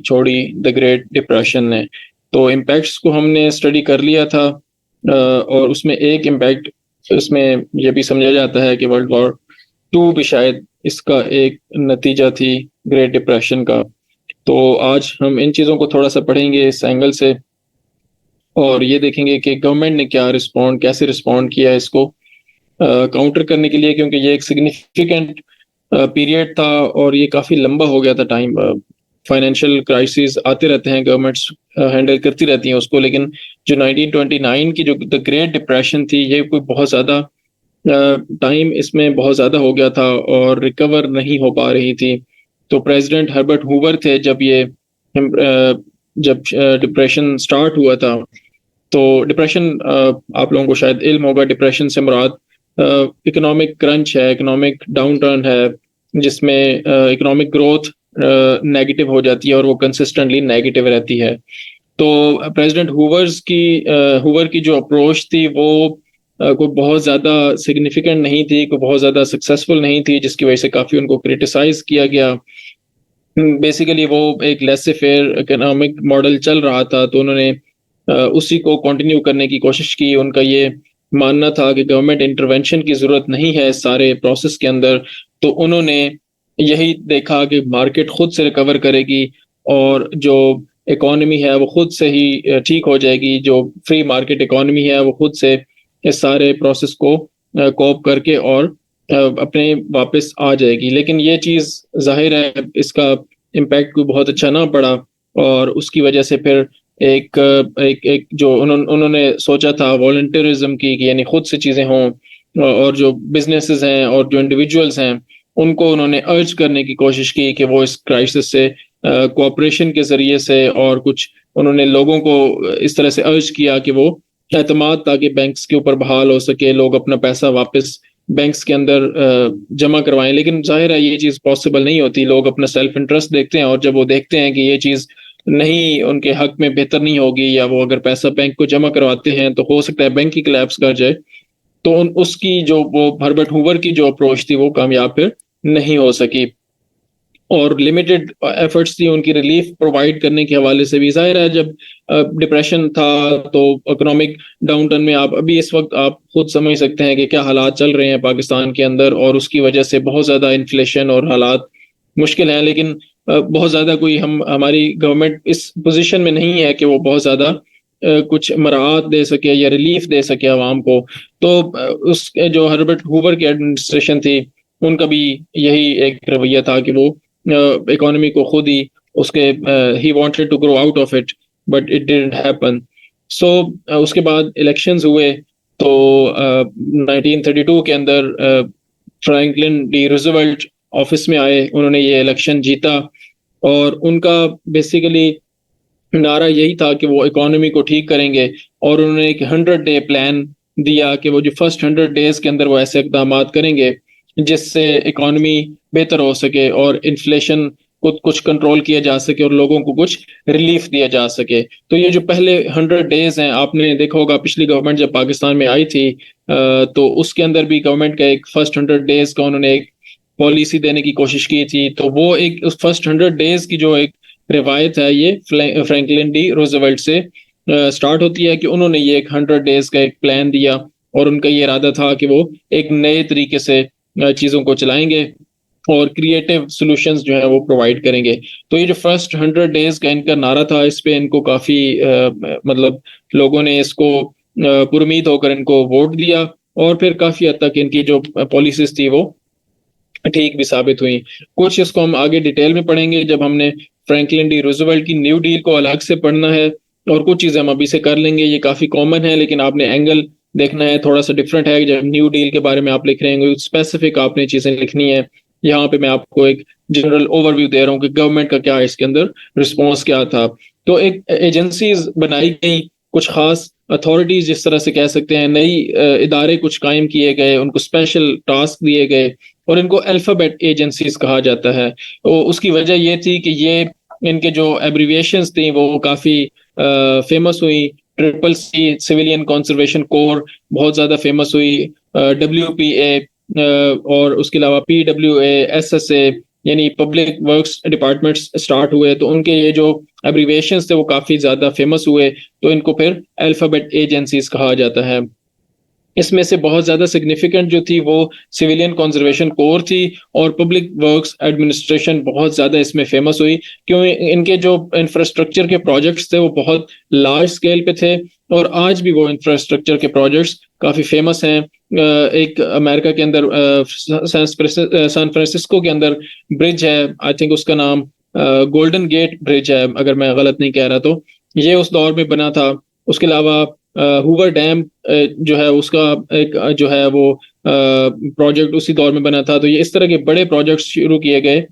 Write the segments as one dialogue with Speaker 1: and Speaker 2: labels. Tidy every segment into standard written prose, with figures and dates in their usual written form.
Speaker 1: छोड़ी the great depression ने। तो इम्पैक्ट्स को हमने स्टडी कर लिया था, और उसमें एक इम्पैक्ट इसमें ये भी समझा जाता है कि वर्ल्ड वॉर टू भी शायद इसका एक नतीजा थी ग्रेट डिप्रेशन का। तो आज हम इन चीज़ों को थोड़ा-सा पढ़ेंगे इस एंगल से, और ये देखेंगे कि गवर्नमेंट ने कैसे रिस्पॉन्ड किया इसको काउंटर करने के लिए, क्योंकि ये एक सिग्निफिकेंट पीरियड था और ये काफ़ी लंबा हो गया था टाइम। फाइनेंशियल क्राइसिस आते रहते हैं, गवर्नमेंट्स हैंडल करती रहती हैं उसको, लेकिन जो 1929 की जो द ग्रेट डिप्रेशन थी, ये कोई बहुत ज़्यादा टाइम इसमें बहुत ज़्यादा हो गया था और रिकवर नहीं हो पा रही थी। तो प्रेसिडेंट हर्बर्ट हूवर थे जब डिप्रेशन स्टार्ट हुआ था। तो डिप्रेशन, आप लोगों को शायद इल्म होगा, डिप्रेशन से मुराद इकोनॉमिक क्रंच है, इकोनॉमिक डाउनटर्न है, जिसमें इकोनॉमिक ग्रोथ नेगेटिव हो जाती है और वो कंसिस्टेंटली नेगेटिव रहती है। तो प्रेसिडेंट हूवर की जो अप्रोच थी वो कोई बहुत ज़्यादा सिग्निफिकेंट नहीं थी, कोई बहुत ज़्यादा सक्सेसफुल नहीं थी, जिसकी वजह से काफ़ी उनको क्रिटिसाइज़ किया गया। बेसिकली वो एक लेसे फेयर इकोनॉमिक मॉडल चल रहा था, तो उन्होंने उसी को कंटिन्यू करने की कोशिश की। उनका ये मानना था कि गवर्नमेंट इंटरवेंशन की ज़रूरत नहीं है इस सारे प्रोसेस के अंदर। तो उन्होंने यही देखा कि मार्केट खुद से रिकवर करेगी और जो इकोनॉमी है वो खुद से ही ठीक हो जाएगी। जो फ्री मार्केट इकोनॉमी है वो खुद से इस सारे प्रोसेस को कोप करके और अपने वापस आ जाएगी। लेकिन ये चीज़ ज़ाहिर है इसका इम्पैक्ट कोई बहुत अच्छा ना पड़ा, और उसकी वजह से फिर एक एक एक जो उन्होंने सोचा था वॉलंटियरिज्म की, कि यानी खुद से चीज़ें हों, और जो बिज़नेसेस हैं और जो इंडिविजुअल्स हैं, उनको उन्होंने अर्ज करने की कोशिश की कि वो इस क्राइसिस से कोऑपरेशन के ज़रिए से, और कुछ उन्होंने लोगों को इस तरह से अर्ज किया कि वो एतमाद ताकि बैंक्स के ऊपर बहाल हो सके, लोग अपना पैसा वापस बैंक्स के अंदर जमा करवाएँ। लेकिन ज़ाहिर है ये चीज़ पॉसिबल नहीं होती। लोग अपना सेल्फ इंटरेस्ट देखते हैं, और जब वो देखते हैं कि ये चीज़ नहीं उनके हक में बेहतर नहीं होगी, या वो अगर पैसा बैंक को जमा करवाते हैं तो हो सकता है बैंक ही कोलैप्स कर जाए। तो उसकी जो वो हर्बर्ट हूवर की जो अप्रोच थी वो कामयाब फिर नहीं हो सकी, और लिमिटेड एफर्ट्स थी उनकी रिलीफ प्रोवाइड करने के हवाले से भी। ज़ाहिर है जब डिप्रेशन था तो इकोनॉमिक डाउनटर्न में, आप अभी इस वक़्त आप खुद समझ सकते हैं कि क्या हालात चल रहे हैं पाकिस्तान के अंदर, और उसकी वजह से बहुत ज़्यादा इन्फ्लेशन और हालात मुश्किल हैं। लेकिन बहुत ज़्यादा कोई हमारी गवर्नमेंट इस पोज़ीशन में नहीं है कि वो बहुत ज़्यादा कुछ मराहत दे सके या रिलीफ दे सके अवाम को। तो जो हर्बर्ट हूवर की एडमिनिस्ट्रेशन थी, उनका भी यही एक रवैया था कि वो इकोनॉमी को खुद ही उसके ही wanted to grow out of it, but it didn't happen. So उसके बाद इलेक्शंस हुए। तो 1932 के अंदर फ्रैंकलिन डी रूजवेल्ट ऑफिस में आए, उन्होंने ये इलेक्शन जीता, और उनका बेसिकली नारा यही था कि वो इकोनॉमी को ठीक करेंगे, और उन्होंने एक 100 डे प्लान दिया कि वो जो फर्स्ट 100 डेज के अंदर वो ऐसे इकदाम करेंगे जिससे इकोनॉमी बेहतर हो सके और इन्फ्लेशन को कुछ कंट्रोल किया जा सके और लोगों को कुछ रिलीफ दिया जा सके। तो ये जो पहले 100 डेज हैं, आपने देखा होगा पिछली गवर्नमेंट जब पाकिस्तान में आई थी, तो उसके अंदर भी गवर्नमेंट का एक फर्स्ट 100 डेज का उन्होंने एक पॉलिसी देने की कोशिश की थी। तो वो एक उस फर्स्ट 100 डेज की जो एक रिवायत है, ये फ्रैंकलिन डी रूजवेल्ट से स्टार्ट होती है कि उन्होंने ये एक 100 डेज का एक प्लान दिया, और उनका ये इरादा था कि वो एक नए तरीके से चीज़ों को चलाएंगे और क्रिएटिव सॉल्यूशंस जो है वो प्रोवाइड करेंगे। तो ये जो फर्स्ट 100 डेज का इनका नारा था, इस पे इनको काफ़ी मतलब लोगों ने इसको पुरुमीद होकर इनको वोट दिया, और फिर काफ़ी हद तक इनकी जो पॉलिसीज़ थी वो ठीक भी साबित हुई। कुछ इसको हम आगे डिटेल में पढ़ेंगे जब हमने फ्रैंकलिन डी रूजवेल्ट की न्यू डील को अलग से पढ़ना है, और कुछ चीज़ें हम अभी से कर लेंगे। ये काफ़ी कॉमन है, लेकिन आपने एंगल देखना है, थोड़ा-सा डिफरेंट है। जब न्यू डील के बारे में आप लिख रहे होंगे, स्पेसिफिक आपने चीज़ें लिखनी है। यहाँ पे मैं आपको एक जनरल ओवरव्यू दे रहा हूँ कि गवर्नमेंट का क्या इसके अंदर रिस्पॉन्स क्या था। तो एक एजेंसीज़ बनाई गई, कुछ ख़ास अथॉरिटीज़ जिस तरह से कह सकते हैं, नई इदारे कुछ कायम किए गए, उनको स्पेशल टास्क दिए गए, और इनको अल्फ़ाबेट एजेंसीज़ कहा जाता है। तो उसकी वजह ये थी कि ये इनके जो एब्रिविएशंस थी वो काफ़ी फ़ेमस हुई। Triple C civilian conservation corps बहुत ज़्यादा फ़ेमस हुई। WPA, और उसके अलावा PWA, SSA, यानी पब्लिक वर्क्स डिपार्टमेंट्स स्टार्ट हुए, तो उनके ये जो एब्रिविएशंस थे वो काफ़ी ज़्यादा फेमस हुए, तो इनको फिर अल्फ़ाबेट एजेंसीज़ कहा जाता है। इसमें से बहुत ज़्यादा सिग्निफिकेंट जो थी वो सिविलियन कंजर्वेशन कोर थी, और पब्लिक वर्क्स एडमिनिस्ट्रेशन बहुत ज़्यादा इसमें फेमस हुई, क्यों इनके जो इंफ्रास्ट्रक्चर के प्रोजेक्ट्स थे वो बहुत लार्ज स्केल पे थे, और आज भी वो इंफ्रास्ट्रक्चर के प्रोजेक्ट्स काफ़ी फेमस हैं। एक अमेरिका के अंदर सैन फ्रांसिस्को के अंदर ब्रिज है, आई थिंक उसका नाम गोल्डन गेट ब्रिज है, अगर मैं गलत नहीं कह रहा तो। ये उस दौर में बना था। उसके अलावा हूवर डैम जो है उसका एक जो है वो प्रोजेक्ट उसी दौर में बना था। तो ये इस तरह के बड़े प्रोजेक्ट्स शुरू किए गए,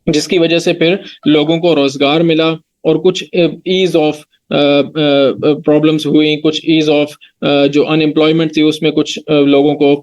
Speaker 1: जिसकी वजह से फिर लोगों को रोजगार मिला, और कुछ ईज ऑफ प्रॉब्लम्स हुई, कुछ ईज ऑफ जो अनएम्प्लॉयमेंट थी उसमें कुछ लोगों को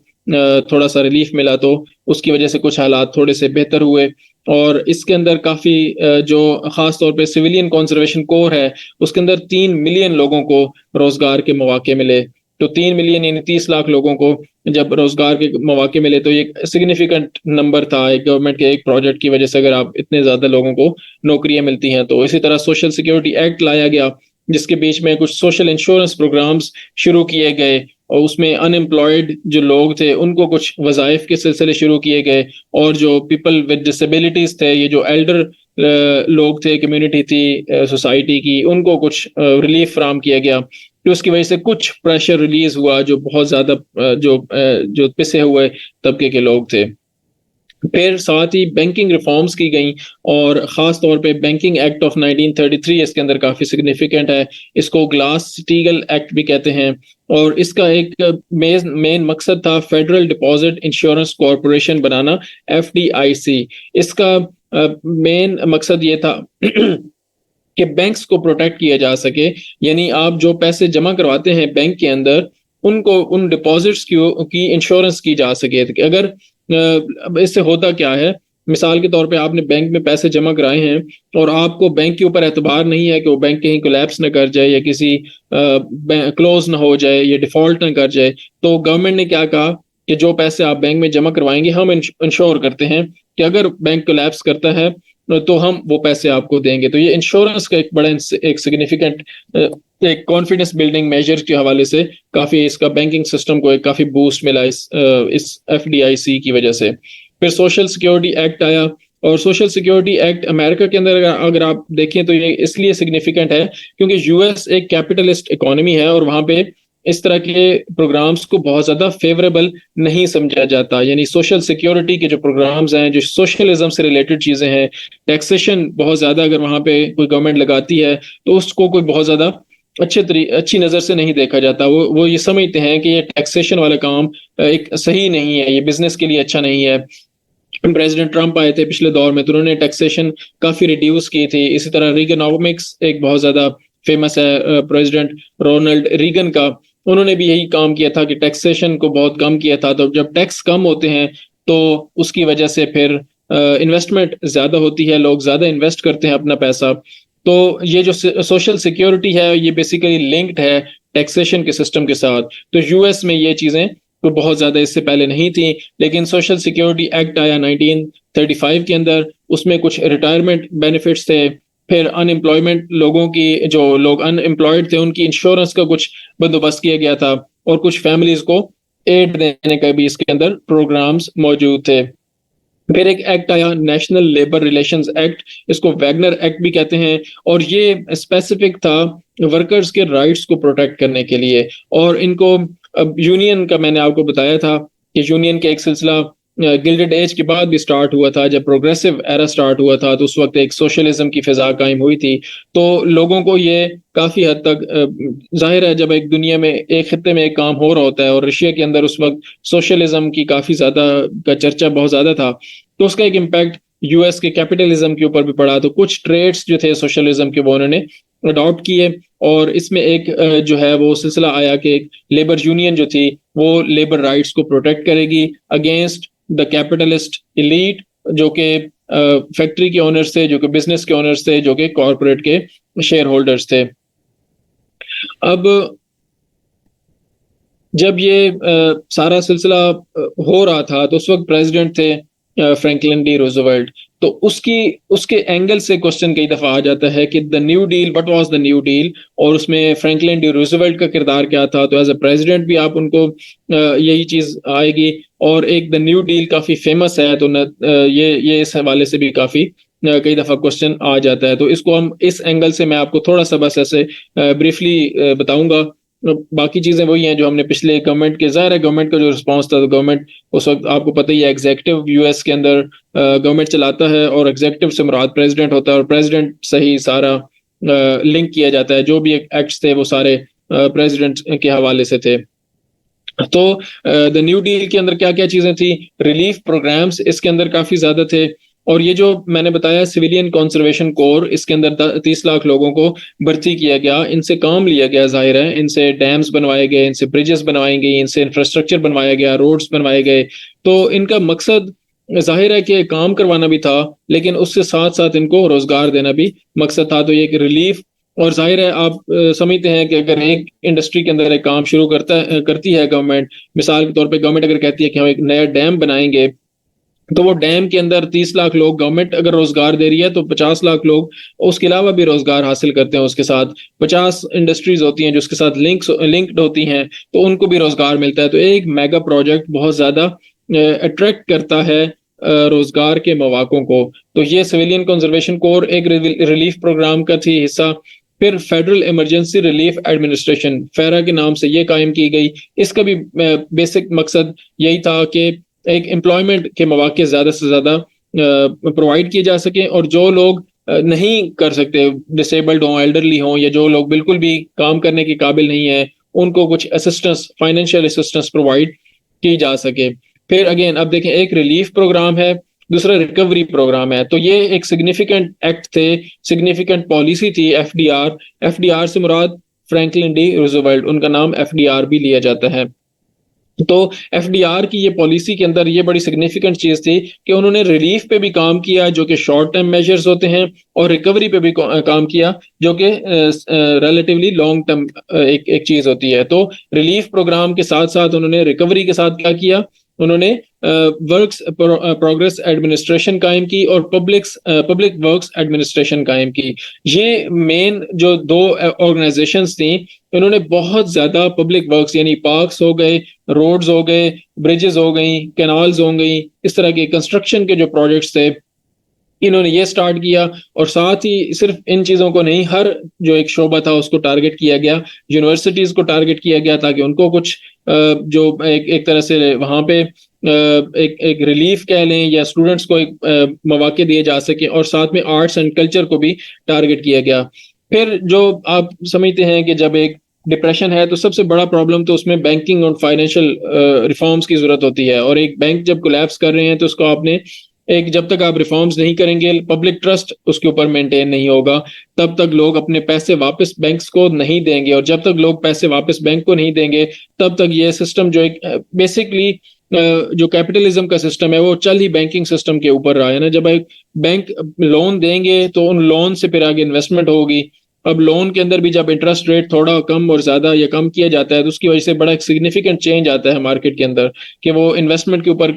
Speaker 1: थोड़ा सा रिलीफ मिला, तो उसकी वजह से कुछ हालात थोड़े से बेहतर हुए। और इसके अंदर काफ़ी जो ख़ास तौर पे सिविलियन कंजर्वेशन कोर है, उसके अंदर 3 मिलियन लोगों को रोज़गार के मौके मिले। तो 3 मिलियन यानी 30 लाख लोगों को जब रोज़गार के मौके मिले, तो ये एक सिग्निफिकेंट नंबर था एक गवर्नमेंट के एक प्रोजेक्ट की वजह से, अगर आप इतने ज़्यादा लोगों को नौकरियाँ मिलती हैं। तो इसी तरह सोशल सिक्योरिटी एक्ट लाया गया, जिसके बीच में कुछ सोशल इंश्योरेंस प्रोग्राम्स शुरू किए गए, और उसमें अनएम्प्लॉयड जो लोग थे उनको कुछ वज़ाइफ के सिलसिले शुरू किए गए, और जो पीपल विद डिसेबिलिटीज़ थे, ये जो एल्डर लोग थे, कम्युनिटी थी सोसाइटी की, उनको कुछ रिलीफ फराहम किया गया। तो उसकी वजह से कुछ प्रेशर रिलीज़ हुआ, जो बहुत ज़्यादा जो पिसे हुए तबके के लोग थे। फिर साथ ही बैंकिंग रिफॉर्म्स की गई, और ख़ास तौर पे बैंकिंग एक्ट ऑफ 1933 इसके अंदर काफ़ी सिग्निफिकेंट है। इसको ग्लास-स्टीगल एक्ट भी कहते हैं, और इसका एक मेन मकसद था फेडरल डिपॉजिट इंश्योरेंस कॉर्पोरेशन बनाना, एफडीआईसी। इसका मेन मकसद ये था कि बैंक्स को प्रोटेक्ट किया जा सके, यानी आप जो पैसे जमा करवाते हैं बैंक के अंदर, उनको उन डिपॉजिट्स की इंश्योरेंस की जा सके। तो अगर अब इससे होता क्या है, मिसाल के तौर पे आपने बैंक में पैसे जमा कराए हैं, और आपको बैंक के ऊपर एतबार नहीं है कि वो बैंक कहीं कोलैप्स ना कर जाए, या किसी क्लोज ना हो जाए, या डिफॉल्ट ना कर जाए, तो गवर्नमेंट ने क्या कहा कि जो पैसे आप बैंक में जमा करवाएंगे, हम इंश्योर करते हैं कि अगर बैंक कोलैप्स करता है तो हम वो पैसे आपको देंगे। तो ये इंश्योरेंस का एक बड़ा एक सिग्निफिकेंट एक कॉन्फिडेंस बिल्डिंग मेजर के हवाले से काफी इसका बैंकिंग सिस्टम को एक काफी बूस्ट मिला इस एफडीआईसी की वजह से। फिर सोशल सिक्योरिटी एक्ट आया, और सोशल सिक्योरिटी एक्ट अमेरिका के अंदर अगर आप देखें तो ये इसलिए सिग्निफिकेंट है क्योंकि यूएस एक कैपिटलिस्ट इकोनॉमी है, और वहां पे इस तरह के प्रोग्राम्स को बहुत ज्यादा फेवरेबल नहीं समझा जाता। यानी सोशल सिक्योरिटी के जो प्रोग्राम्स हैं, जो सोशलिज्म से रिलेटेड चीजें हैं, टैक्सेशन बहुत ज्यादा अगर वहां पे कोई गवर्नमेंट लगाती है, तो उसको कोई बहुत ज्यादा अच्छी नजर से नहीं देखा जाता। वो ये समझते हैं कि ये टैक्सेशन वाला काम एक सही नहीं है, ये बिजनेस के लिए अच्छा नहीं है। प्रेसिडेंट ट्रंप आए थे पिछले दौर में, तो उन्होंने टैक्सेशन काफी रिड्यूस की थी। इसी तरह रीगनॉमिक्स एक बहुत ज्यादा फेमस है प्रेसिडेंट रोनाल्ड रीगन का, उन्होंने भी यही काम किया था कि टैक्सेशन को बहुत कम किया था। तो जब टैक्स कम होते हैं तो उसकी वजह से फिर इन्वेस्टमेंट ज्यादा होती है, लोग ज्यादा इन्वेस्ट करते हैं अपना पैसा। तो ये जो सोशल सिक्योरिटी है ये बेसिकली लिंक्ड है टैक्सेशन के सिस्टम के साथ। तो यूएस में ये चीजें तो बहुत ज्यादा इससे पहले नहीं थी, लेकिन सोशल सिक्योरिटी एक्ट आया 1935 के अंदर, उसमें कुछ रिटायरमेंट बेनिफिट्स थे। फिर अनएम्प्लॉयमेंट लोगों की, जो लोग अनएम्प्लॉयड थे उनकी इंश्योरेंस का कुछ बंदोबस्त किया गया था, और कुछ फैमिलीज को एड देने का भी इसके अंदर प्रोग्राम्स मौजूद थे। फिर एक एक्ट आया नेशनल लेबर रिलेशंस एक्ट, इसको वैगनर एक्ट भी कहते हैं, और ये स्पेसिफिक था वर्कर्स के राइट्स को प्रोटेक्ट करने के लिए। और इनको अब यूनियन का मैंने आपको बताया था कि यूनियन का एक सिलसिला गिल्डेड एज के बाद भी स्टार्ट हुआ था, जब प्रोग्रेसिव एरा स्टार्ट हुआ था, तो उस वक्त एक सोशलिज्म की फिजा कायम हुई थी। तो लोगों को ये काफी हद तक जाहिर है, जब एक दुनिया में एक खित्ते में एक काम हो रहा होता है, और रशिया के अंदर उस वक्त सोशलिज्म की काफी ज्यादा का चर्चा बहुत ज्यादा था, तो उसका एक इम्पैक्ट यूएस के कैपिटलिज्म के ऊपर भी पड़ा। तो कुछ ट्रेड्स जो थे सोशलिज्म के वो उन्होंने अडॉप्ट किए, और इसमें एक जो है वो सिलसिला आया कि एक लेबर यूनियन जो थी वो लेबर राइट्स को प्रोटेक्ट करेगी अगेंस्ट द कैपिटलिस्ट इलीट, जो कि फैक्ट्री के ओनर्स थे, जो कि बिजनेस के ओनर्स थे, जो कि कॉर्पोरेट के शेयर होल्डर्स थे। अब जब ये सारा सिलसिला हो रहा था, तो उस वक्त प्रेसिडेंट थे फ्रैंकलिन डी रूजवेल्ट। तो उसके एंगल से क्वेश्चन कई दफा आ जाता है कि the new deal, what was the new deal, और उसमें फ्रैंकलिन डी रूजवेल्ट का किरदार क्या था। तो एज अ प्रेसिडेंट भी आप उनको यही चीज आएगी। और एक द न्यू डील काफी फेमस है, तो ये इस हवाले से भी काफी कई दफा क्वेश्चन आ जाता है। तो इसको हम इस एंगल से मैं आपको थोड़ा सा बस ऐसे ब्रीफली बताऊंगा। बाकी चीजें वही हैं जो हमने पिछले गवर्नमेंट के, ज़ाहिर है गवर्नमेंट का जो रिस्पांस था, तो गवर्नमेंट उस वक्त आपको पता ही है एग्जीक्यूटिव यूएस के अंदर गवर्नमेंट चलाता है, और एग्जीक्यूटिव से मुराद प्रेसिडेंट होता है, और प्रेसिडेंट से ही सारा लिंक किया जाता है। जो भी एक्ट्स थे वो सारे प्रेसिडेंट के हवाले से थे। तो द न्यू डील के अंदर क्या क्या चीजें थी, रिलीफ प्रोग्राम्स इसके अंदर काफी ज्यादा थे। और ये जो मैंने बताया सिविलियन कंजर्वेशन कोर, इसके अंदर 30 लाख लोगों को भर्ती किया गया, इनसे काम लिया गया, जाहिर है इनसे डैम्स बनवाए गए, इनसे ब्रिजेस बनवाई गई, इनसे इंफ्रास्ट्रक्चर बनवाया गया, रोड्स बनवाए गए। तो इनका मकसद जाहिर है कि काम करवाना भी था, लेकिन उससे साथ साथ इनको रोजगार देना भी मकसद था। तो ये एक रिलीफ, और जाहिर है आप समझते हैं कि अगर एक इंडस्ट्री के अंदर एक काम शुरू करती है गवर्नमेंट, मिसाल के तौर पे गवर्नमेंट अगर कहती है कि हम एक नया डैम बनाएंगे, तो वो डैम के अंदर 30 लाख लोग, गवर्नमेंट अगर रोजगार दे रही है तो 50 लाख लोग उसके अलावा भी रोजगार हासिल करते हैं। उसके साथ 50 इंडस्ट्रीज होती हैं जो उसके साथ लिंक्ड होती हैं, तो उनको भी रोजगार मिलता है। तो एक मेगा प्रोजेक्ट बहुत ज्यादा अट्रैक्ट करता है रोजगार के मौकों को। तो ये सिविलियन कंजर्वेशन कोर एक रिलीफ प्रोग्राम का थी हिस्सा। फिर फेडरल इमरजेंसी रिलीफ एडमिनिस्ट्रेशन, फेरा के नाम से ये कायम की गई। इसका भी बेसिक मकसद यही था कि एक एम्प्लॉयमेंट के मौके ज्यादा से ज्यादा प्रोवाइड किए जा सके, और जो लोग नहीं कर सकते, डिसेबल्ड हों, एल्डरली हों, या जो लोग बिल्कुल भी काम करने के काबिल नहीं है, उनको कुछ असिस्टेंस, फाइनेंशियल असिस्टेंस प्रोवाइड की जा सके। फिर अगेन अब देखें, एक रिलीफ प्रोग्राम है, दूसरा रिकवरी प्रोग्राम है। तो ये एक सिग्निफिकेंट एक्ट थे, सिग्निफिकेंट पॉलिसी थी एफडीआर। एफडीआर से मुराद फ्रैंकलिन डी रूजवेल्ट, उनका नाम एफडीआर भी लिया जाता है। तो एफडीआर की ये पॉलिसी के अंदर ये बड़ी सिग्निफिकेंट चीज थी कि उन्होंने रिलीफ पे भी काम किया जो कि शॉर्ट टर्म मेजर्स होते हैं, और रिकवरी पे भी काम किया जो कि रिलेटिवली लॉन्ग टर्म एक एक चीज होती है। तो रिलीफ प्रोग्राम के साथ साथ उन्होंने रिकवरी के साथ क्या किया, उन्होंने वर्क्स प्रोग्रेस एडमिनिस्ट्रेशन कायम की, और पब्लिक वर्क्स एडमिनिस्ट्रेशन कायम की। ये मेन जो दो ऑर्गेनाइजेशंस थी, इन्होंने बहुत ज्यादा पब्लिक वर्क्स यानी पार्क्स हो गए, रोड्स हो गए, ब्रिजेस हो गई, कैनाल्स हो गई, इस तरह के कंस्ट्रक्शन के जो प्रोजेक्ट्स थे, इन्होंने ये स्टार्ट किया। और साथ ही सिर्फ इन चीजों को नहीं, हर जो एक शोबा था उसको टारगेट किया गया, यूनिवर्सिटीज को टारगेट किया गया, ताकि उनको कुछ जो एक तरह से वहां पे एक रिलीफ कह लें, या स्टूडेंट्स को एक मौके दिए जा सके, और साथ में आर्ट्स एंड कल्चर को भी टारगेट किया गया। फिर जो आप समझते हैं कि जब एक डिप्रेशन है तो सबसे बड़ा प्रॉब्लम तो उसमें बैंकिंग और फाइनेंशियल रिफॉर्म्स की जरूरत होती है। और एक बैंक जब कोलैप्स कर रहे हैं तो उसको आपने एक, जब तक आप रिफॉर्म्स नहीं करेंगे, पब्लिक ट्रस्ट उसके ऊपर मेंटेन नहीं होगा, तब तक लोग अपने पैसे वापस बैंक्स को नहीं देंगे, और जब तक लोग पैसे वापस बैंक को नहीं देंगे, तब तक ये सिस्टम जो एक बेसिकली जो कैपिटलिज्म का सिस्टम है वो चल ही बैंकिंग सिस्टम के ऊपर रहा है ना। जब एक बैंक लोन देंगे तो उन लोन से फिर आगे इन्वेस्टमेंट होगी। अब लोन के अंदर भी जब इंटरेस्ट रेट थोड़ा कम और ज्यादा या कम किया जाता है, तो उसकी वजह से बड़ा एक सिग्निफिकेंट चेंज आता है मार्केट के अंदर, कि वो इन्वेस्टमेंट के ऊपर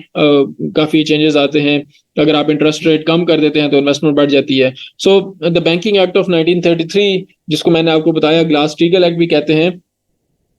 Speaker 1: काफी चेंजेस आते हैं। अगर आप इंटरेस्ट रेट कम कर देते हैं तो इन्वेस्टमेंट बढ़ जाती है। So the banking act of 1933, जिसको मैंने आपको बताया ग्लास स्टीगल एक्ट भी कहते हैं,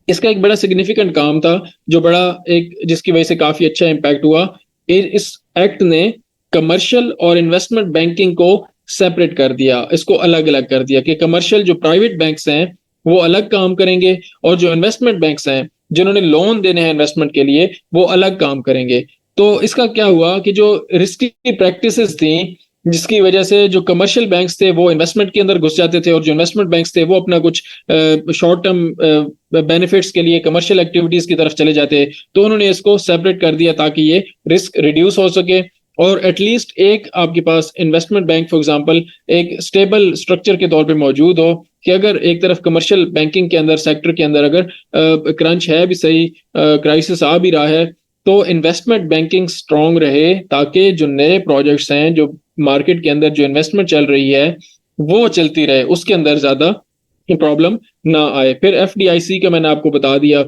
Speaker 1: इसका एक बड़ा सिग्निफिकेंट काम था, जो बड़ा एक जिसकी वजह से काफी अच्छा इम्पैक्ट हुआ। इस एक्ट ने कमर्शियल और इन्वेस्टमेंट बैंकिंग को सेपरेट कर दिया, इसको अलग अलग कर दिया, कि कमर्शियल जो प्राइवेट बैंक्स हैं वो अलग काम करेंगे, और जो इन्वेस्टमेंट बैंक्स हैं जिन्होंने लोन देने हैं इन्वेस्टमेंट के लिए, वो अलग काम करेंगे। तो इसका क्या हुआ कि जो रिस्की प्रैक्टिसेस थी, जिसकी वजह से जो कमर्शियल बैंक्स थे वो इन्वेस्टमेंट के अंदर घुस जाते थे, और जो इन्वेस्टमेंट बैंक्स थे वो अपना कुछ शॉर्ट टर्म बेनिफिट्स के लिए कमर्शियल एक्टिविटीज की तरफ चले जाते। तो उन्होंने इसको सेपरेट कर दिया ताकि ये रिस्क रिड्यूस हो सके, और एटलीस्ट एक आपके पास इन्वेस्टमेंट बैंक फॉर एग्जांपल एक स्टेबल स्ट्रक्चर के तौर पे मौजूद हो, कि अगर एक तरफ कमर्शियल बैंकिंग के अंदर, सेक्टर के अंदर अगर क्रंच है भी सही, क्राइसिस आ भी रहा है, तो इन्वेस्टमेंट बैंकिंग स्ट्रांग रहे, ताकि जो नए प्रोजेक्ट्स हैं, जो मार्केट के अंदर जो इन्वेस्टमेंट चल रही है वो चलती रहे, उसके अंदर ज्यादा प्रॉब्लम ना आए। फिर एफडीआईसी का मैंने आपको बता दिया।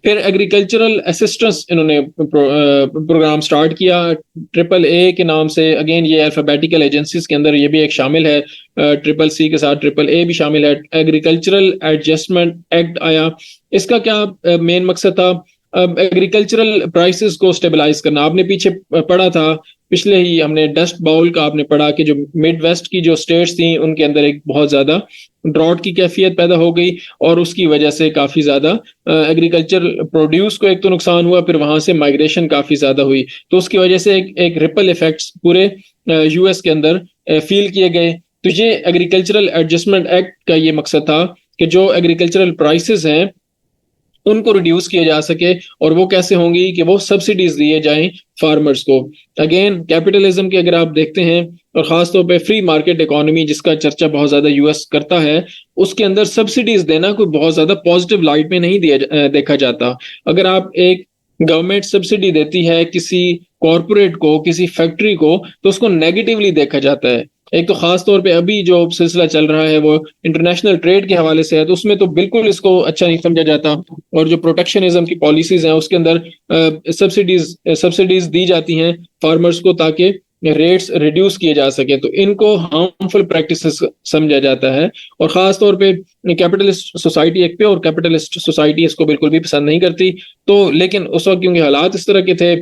Speaker 1: फिर एग्रीकल्चरल असिस्टेंस इन्होंने प्रोग्राम स्टार्ट किया ट्रिपल ए के नाम से। अगेन ये अल्फाबेटिकल एजेंसीज के अंदर ये भी एक शामिल है, ट्रिपल सी के साथ ट्रिपल ए भी शामिल है। एग्रीकल्चरल एडजस्टमेंट एक्ट आया। इसका क्या मेन मकसद था? एग्रीकल्चरल प्राइसेस को स्टेबलाइज करना। आपने पीछे पढ़ा था, पिछले ही हमने डस्ट बाउल का आपने पढ़ा कि जो मिड वेस्ट की जो स्टेट्स थी उनके अंदर एक बहुत ज्यादा ड्रॉट की कैफियत पैदा हो गई और उसकी वजह से काफी ज्यादा एग्रीकल्चर प्रोड्यूस को एक तो नुकसान हुआ, फिर वहां से माइग्रेशन काफी ज्यादा हुई। तो उसकी वजह से एक रिपल इफेक्ट्स पूरे यूएस के अंदर फील किए गए। तो ये एग्रीकल्चरल एडजस्टमेंट एक्ट का ये मकसद था कि जो एग्रीकल्चरल प्राइसेस हैं उनको रिड्यूस किया जा सके। और वो कैसे होंगी कि वो सब्सिडीज दिए जाएं फार्मर्स को। अगेन कैपिटलिज्म के अगर आप देखते हैं और खासतौर पे फ्री मार्केट इकोनॉमी जिसका चर्चा बहुत ज्यादा यूएस करता है, उसके अंदर सब्सिडीज देना कोई बहुत ज्यादा पॉजिटिव लाइट में नहीं देखा जाता। अगर आप एक गवर्नमेंट सब्सिडी देती है किसी कॉरपोरेट को, किसी फैक्ट्री को, तो उसको नेगेटिवली देखा जाता है। एक तो खास तौर पे अभी जो सिलसिला चल रहा है वो इंटरनेशनल ट्रेड के हवाले से है, तो उसमें तो बिल्कुल इसको अच्छा नहीं समझा जाता। और जो प्रोटेक्शनिज्म की पॉलिसीज हैं उसके अंदर सब्सिडीज दी जाती हैं फार्मर्स को ताकि रेट्स रिड्यूस किए जा सके, तो इनको हार्मफुल प्रैक्टिसेस समझा जाता है। और खास तौर पे कैपिटलिस्ट सोसाइटी, एक प्योर कैपिटलिस्ट सोसाइटी इसको बिल्कुल भी पसंद नहीं करती। तो लेकिन उस वक्त क्योंकि हालात इस तरह के थे,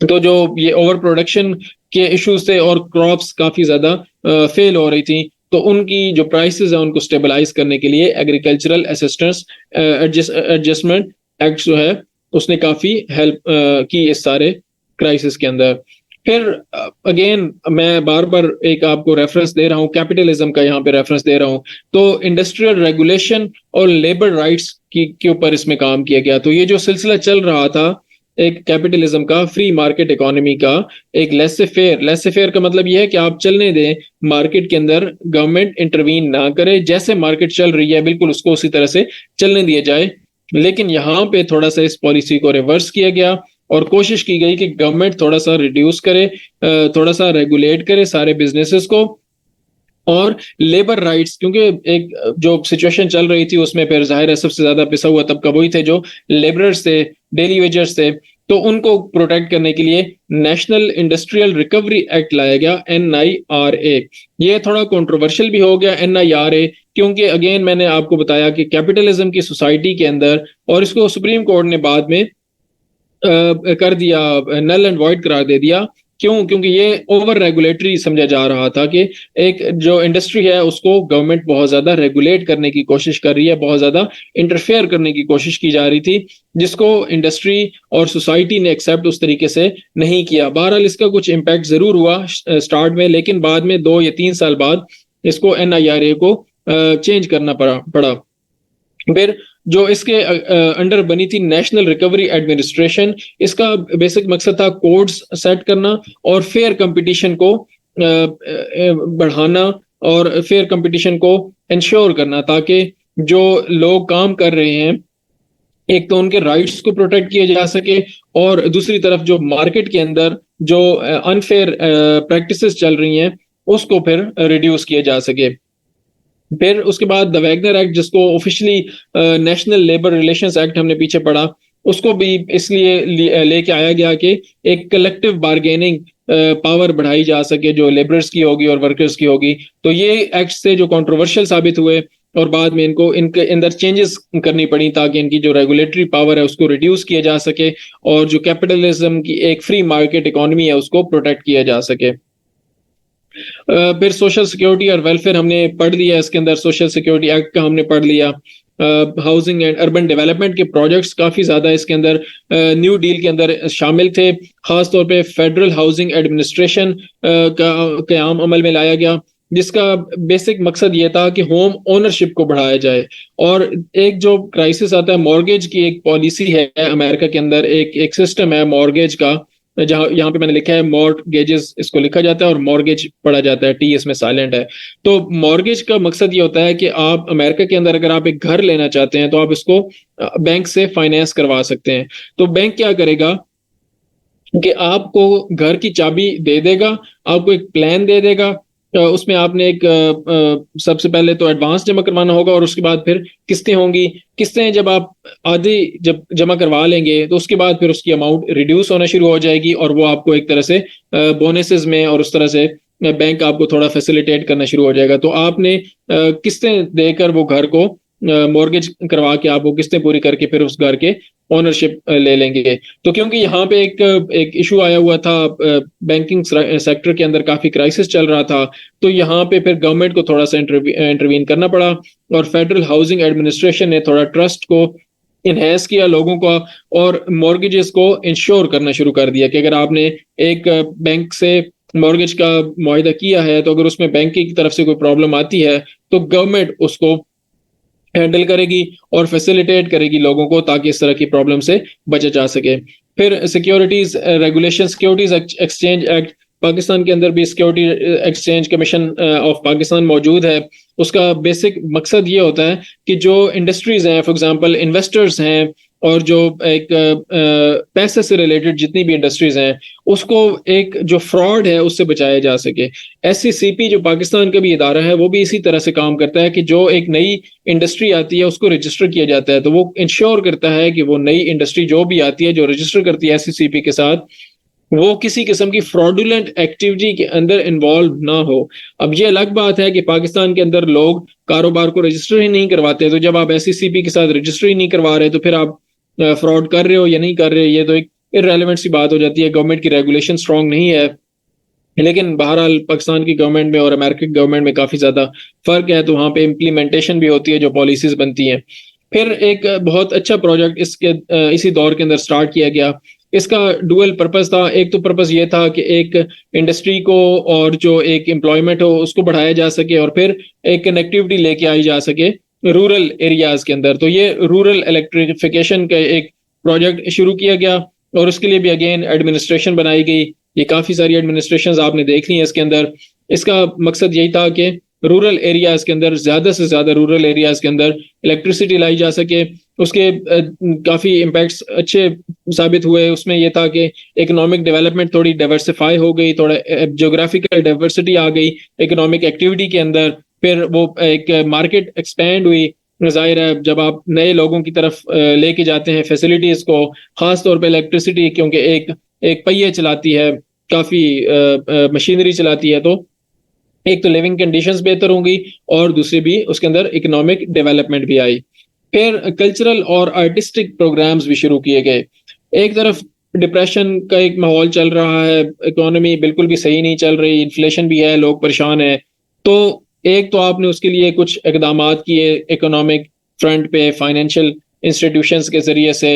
Speaker 1: तो जो ये ओवर प्रोडक्शन के इश्यूज थे और क्रॉप्स काफी ज्यादा फेल हो रही थी, तो उनकी जो प्राइसेस है उनको स्टेबलाइज करने के लिए एग्रीकल्चरल असिस्टेंस एडजस्टमेंट एक्ट जो है उसने काफी हेल्प की इस सारे क्राइसिस के अंदर। फिर अगेन मैं बार बार एक आपको रेफरेंस दे रहा हूँ, कैपिटलिज्म का यहाँ पे रेफरेंस दे रहा हूँ। तो इंडस्ट्रियल रेगुलेशन और लेबर राइट्स की के ऊपर इसमें काम किया गया। तो ये जो सिलसिला चल रहा था एक कैपिटलिज्म का, फ्री मार्केट इकोनॉमी का, एक लेसे फेयर का मतलब यह है कि आप चलने दें मार्केट के अंदर, गवर्नमेंट इंटरवीन ना करे, जैसे मार्केट चल रही है बिल्कुल उसको उसी तरह से चलने दिया जाए। लेकिन यहाँ पे थोड़ा सा इस पॉलिसी को रिवर्स किया गया और कोशिश की गई कि गवर्नमेंट थोड़ा सा रिड्यूस करे, थोड़ा सा रेगुलेट करे सारे बिजनेसेस को। और लेबर राइट्स, क्योंकि एक जो सिचुएशन चल रही थी उसमें फिर जाहिर है सबसे ज्यादा पिसा हुआ तबका वही थे जो लेबरर्स थे, डेली वेजर्स थे। तो उनको प्रोटेक्ट करने के लिए नेशनल इंडस्ट्रियल रिकवरी एक्ट लाया गया, NIRA। ये थोड़ा कंट्रोवर्शियल भी हो गया NIRA, क्योंकि अगेन मैंने आपको बताया कि कैपिटलिज्म की सोसाइटी के अंदर, और इसको सुप्रीम कोर्ट ने बाद में कर दिया, नल एंड वॉइड करार दे दिया। क्यों? क्योंकि ये ओवर रेगुलेटरी समझा जा रहा था कि एक जो इंडस्ट्री है उसको गवर्नमेंट बहुत ज्यादा रेगुलेट करने की कोशिश कर रही है, बहुत ज्यादा इंटरफेयर करने की कोशिश की जा रही थी, जिसको इंडस्ट्री और सोसाइटी ने एक्सेप्ट उस तरीके से नहीं किया। बहरहाल इसका कुछ इम्पैक्ट जरूर हुआ स्टार्ट में, लेकिन बाद में 2 या 3 साल बाद इसको NIRA को चेंज करना पड़ा। फिर जो इसके अंडर बनी थी नेशनल रिकवरी एडमिनिस्ट्रेशन, इसका बेसिक मकसद था कोड्स सेट करना और फेयर कंपटीशन को बढ़ाना और फेयर कंपटीशन को इंश्योर करना, ताकि जो लोग काम कर रहे हैं एक तो उनके राइट्स को प्रोटेक्ट किया जा सके, और दूसरी तरफ जो मार्केट के अंदर जो अनफेयर प्रैक्टिसेस चल रही हैं उसको फिर रिड्यूस किया जा सके। फिर उसके बाद द वैगनर एक्ट, जिसको officially national labour relations act हमने पीछे पढ़ा, उसको भी इसलिए लेके आया गया कि एक कलेक्टिव बार्गेनिंग पावर बढ़ाई जा सके जो लेबरर्स की होगी और वर्कर्स की होगी। तो ये एक्ट से जो कंट्रोवर्शियल साबित हुए और बाद में इनको इनके अंदर चेंजेस करनी पड़ी ताकि इनकी जो रेगुलेटरी पावर है उसको रिड्यूस किया जा सके और जो कैपिटलिज्म की एक फ्री मार्केट इकोनॉमी है उसको प्रोटेक्ट किया जा सके। फिर सोशल सिक्योरिटी और वेलफेयर हमने पढ़ लिया, इसके अंदर सोशल सिक्योरिटी एक्ट का हमने पढ़ लिया। हाउसिंग एंड अर्बन डेवलपमेंट के प्रोजेक्ट्स काफी ज्यादा इसके अंदर न्यू डील के अंदर शामिल थे। खास तौर पे फेडरल हाउसिंग एडमिनिस्ट्रेशन का क़याम अमल में लाया गया, जिसका बेसिक मकसद ये था कि होम ओनरशिप को बढ़ाया जाए। और एक जो क्राइसिस आता है मॉर्गेज की, एक पॉलिसी है अमेरिका के अंदर, एक सिस्टम है मॉर्गेज का, जहां यहाँ पे मैंने लिखा है मॉर्गेजेस इसको लिखा जाता है और मॉर्गेज पढ़ा जाता है, टी इसमें साइलेंट है। तो मॉर्गेज का मकसद ये होता है कि आप अमेरिका के अंदर अगर आप एक घर लेना चाहते हैं तो आप इसको बैंक से फाइनेंस करवा सकते हैं। तो बैंक क्या करेगा कि आपको घर की चाबी दे देगा, आपको एक प्लान दे देगा उसमें आपने एक सबसे पहले तो एडवांस जमा करवाना होगा और उसके बाद फिर किस्तें होंगी। किस्तें जब आप आधी जब जमा करवा लेंगे तो उसके बाद फिर उसकी अमाउंट रिड्यूस होना शुरू हो जाएगी और वो आपको एक तरह से बोनसेस में और उस तरह से बैंक आपको थोड़ा फैसिलिटेट करना शुरू हो जाएगा। तो आपने किस्तें देकर वो घर को मॉर्गेज करवा के आप वो किस्तें पूरी करके फिर उस घर के ओनरशिप ले लेंगे। तो क्योंकि यहाँ पे एक एक इशू आया हुआ था, बैंकिंग सेक्टर के अंदर काफी क्राइसिस चल रहा था, तो यहाँ पे फिर गवर्नमेंट को थोड़ा सा इंटरवीन करना पड़ा और फेडरल हाउसिंग एडमिनिस्ट्रेशन ने थोड़ा ट्रस्ट को इनहेंस किया लोगों का और मॉर्गेजेस को इंश्योर करना शुरू कर दिया कि अगर आपने एक बैंक से मॉर्गेज का मुआहिदा किया है तो अगर उसमें बैंक की तरफ से कोई प्रॉब्लम आती है तो गवर्नमेंट उसको हैंडल करेगी और फैसिलिटेट करेगी लोगों को ताकि इस तरह की प्रॉब्लम से बचा जा सके। फिर securities regulation, securities exchange act, Pakistan के अंदर भी security exchange commission of Pakistan मौजूद है। उसका बेसिक मकसद ये होता है कि जो इंडस्ट्रीज हैं, फॉर एग्जांपल इन्वेस्टर्स हैं और जो एक पैसे से रिलेटेड जितनी भी इंडस्ट्रीज हैं, उसको एक जो फ्रॉड है उससे बचाया जा सके। एससीसीपी जो पाकिस्तान का भी इदारा है वो भी इसी तरह से काम करता है कि जो एक नई इंडस्ट्री आती है उसको रजिस्टर किया जाता है, तो वो इंश्योर करता है कि वो नई इंडस्ट्री जो भी आती है जो रजिस्टर करती है एससीसीपी के साथ, वो किसी किस्म की फ्रॉडुलेंट एक्टिविटी के अंदर इन्वॉल्व ना हो। अब ये अलग बात है कि पाकिस्तान के अंदर लोग कारोबार को रजिस्टर ही नहीं करवाते, तो जब आप एससीसीपी के साथ रजिस्टर ही नहीं करवा रहे तो फिर आप फ्रॉड कर रहे हो या नहीं कर रहे, ये तो एक इररेलेवेंट सी बात हो जाती है। गवर्नमेंट की रेगुलेशन स्ट्रांग नहीं है, लेकिन बहरहाल पाकिस्तान की गवर्नमेंट में और अमेरिकी गवर्नमेंट में काफी ज्यादा फर्क है, तो वहां पे इम्प्लीमेंटेशन भी होती है जो पॉलिसीज बनती हैं। फिर एक बहुत अच्छा प्रोजेक्ट इसके इसी दौर के अंदर स्टार्ट किया गया। इसका डुअल पर्पस था। एक तो पर्पस ये था कि एक इंडस्ट्री को और जो एक एम्प्लॉयमेंट हो उसको बढ़ाया जा सके और फिर एक कनेक्टिविटी लेके आई जा सके रूरल एरियाज के अंदर। तो ये रूरल इलेक्ट्रिफिकेशन का एक प्रोजेक्ट शुरू किया गया और उसके लिए भी अगेन एडमिनिस्ट्रेशन बनाई गई। ये काफी सारी एडमिनिस्ट्रेशन आपने देख ली है इसके अंदर। इसका मकसद यही था कि रूरल एरियाज के अंदर ज्यादा से ज्यादा रूरल एरियाज के अंदर इलेक्ट्रिसिटी लाई जा सके। उसके काफी इम्पैक्ट्स अच्छे साबित हुए। उसमें यह था कि इकोनॉमिक डेवलपमेंट थोड़ी डाइवर्सिफाई हो गई, थोड़ा ज्योग्राफिकल डाइवर्सिटी आ गई इकोनॉमिक एक्टिविटी के अंदर। फिर वो एक मार्केट एक्सपेंड हुई। जाहिर है जब आप नए लोगों की तरफ लेके जाते हैं फैसिलिटीज को, खास तौर पे इलेक्ट्रिसिटी, क्योंकि एक एक पहिए चलाती है, काफी मशीनरी चलाती है, तो एक तो लिविंग कंडीशंस बेहतर होंगी और दूसरी भी उसके अंदर इकोनॉमिक डेवलपमेंट भी आई। फिर कल्चरल और आर्टिस्टिक प्रोग्राम्स भी शुरू किए गए। एक तरफ डिप्रेशन का एक माहौल चल रहा है, इकोनॉमी बिल्कुल भी सही नहीं चल रही, इन्फ्लेशन भी है, लोग परेशान हैं, तो एक तो आपने उसके लिए कुछ इकदामात किए इकोनॉमिक फ्रंट पे, फाइनेंशियल इंस्टीट्यूशंस के जरिए से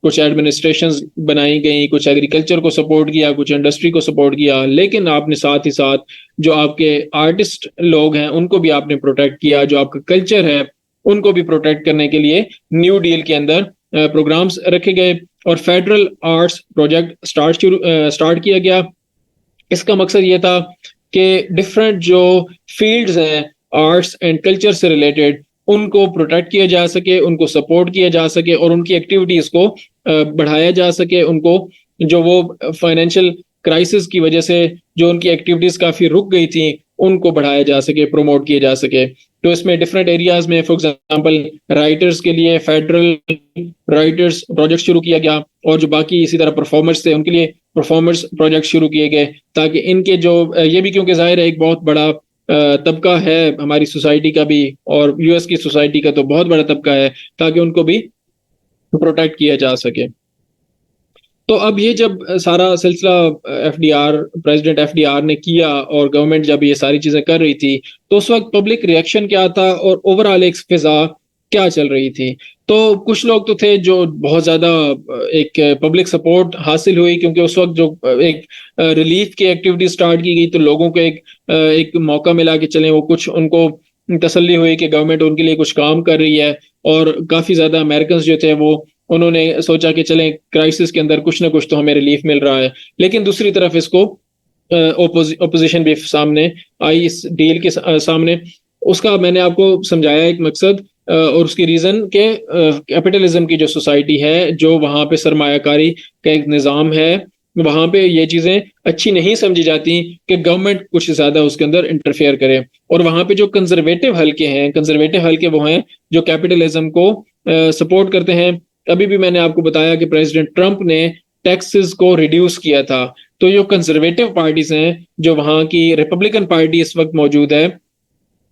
Speaker 1: कुछ एडमिनिस्ट्रेशंस बनाई गई, कुछ एग्रीकल्चर को सपोर्ट किया, कुछ इंडस्ट्री को सपोर्ट किया, लेकिन आपने साथ ही साथ जो आपके आर्टिस्ट लोग हैं उनको भी आपने प्रोटेक्ट किया, जो आपका कल्चर है उनको भी प्रोटेक्ट करने के लिए न्यू डील के अंदर प्रोग्राम्स रखे गए और फेडरल आर्ट्स प्रोजेक्ट स्टार्ट किया गया। इसका मकसद ये था कि डिफरेंट जो फील्ड्स हैं आर्ट्स एंड कल्चर से रिलेटेड उनको प्रोटेक्ट किया जा सके, उनको सपोर्ट किया जा सके और उनकी एक्टिविटीज को बढ़ाया जा सके। उनको जो वो फाइनेंशियल क्राइसिस की वजह से जो उनकी एक्टिविटीज काफी रुक गई थी उनको बढ़ाया जा सके, प्रमोट किया जा सके। तो इसमें डिफरेंट एरियाज में फॉर एग्जांपल राइटर्स के लिए फेडरल राइटर्स प्रोजेक्ट शुरू किया गया और जो बाकी इसी तरह परफॉर्मर्स थे उनके लिए परफॉर्मर्स प्रोजेक्ट शुरू किए गए, ताकि इनके जो ये भी क्योंकि जाहिर है एक बहुत बड़ा तबका है हमारी सोसाइटी का भी और यूएस की सोसाइटी का तो बहुत बड़ा तबका है, ताकि उनको भी प्रोटेक्ट किया जा सके। तो अब ये जब सारा सिलसिला एफडीआर प्रेसिडेंट एफडीआर ने किया और गवर्नमेंट जब ये सारी चीजें कर रही थी तो उस वक्त पब्लिक रिएक्शन क्या था और ओवरऑल एक फिजा क्या चल रही थी। तो कुछ लोग तो थे जो बहुत ज्यादा एक पब्लिक सपोर्ट हासिल हुई क्योंकि उस वक्त जो एक रिलीफ की एक्टिविटी स्टार्ट की गई तो लोगों को एक मौका मिला कि चलें वो कुछ उनको तसल्ली हुई कि गवर्नमेंट उनके लिए कुछ काम कर रही है और काफी ज्यादा अमेरिकन जो थे वो उन्होंने सोचा कि चलें क्राइसिस के अंदर कुछ ना कुछ तो हमें रिलीफ मिल रहा है। लेकिन दूसरी तरफ इसको ओपोजिशन भी सामने आई इस डील के सामने। उसका मैंने आपको समझाया एक मकसद और उसकी रीजन के कैपिटलिज्म की जो सोसाइटी है, जो वहां पे सरमायाकारी का एक निज़ाम है वहां पे ये चीजें अच्छी नहीं समझी जाती कि गवर्नमेंट कुछ ज्यादा उसके अंदर इंटरफेयर करे। और वहां पे जो कंजर्वेटिव हल्के वो हैं जो कैपिटलिज्म को सपोर्ट करते हैं। अभी भी मैंने आपको बताया कि प्रेसिडेंट ट्रंप ने टैक्सेस को रिड्यूस किया था। तो जो कंजर्वेटिव पार्टीज हैं, जो वहां की रिपब्लिकन पार्टी इस वक्त मौजूद है,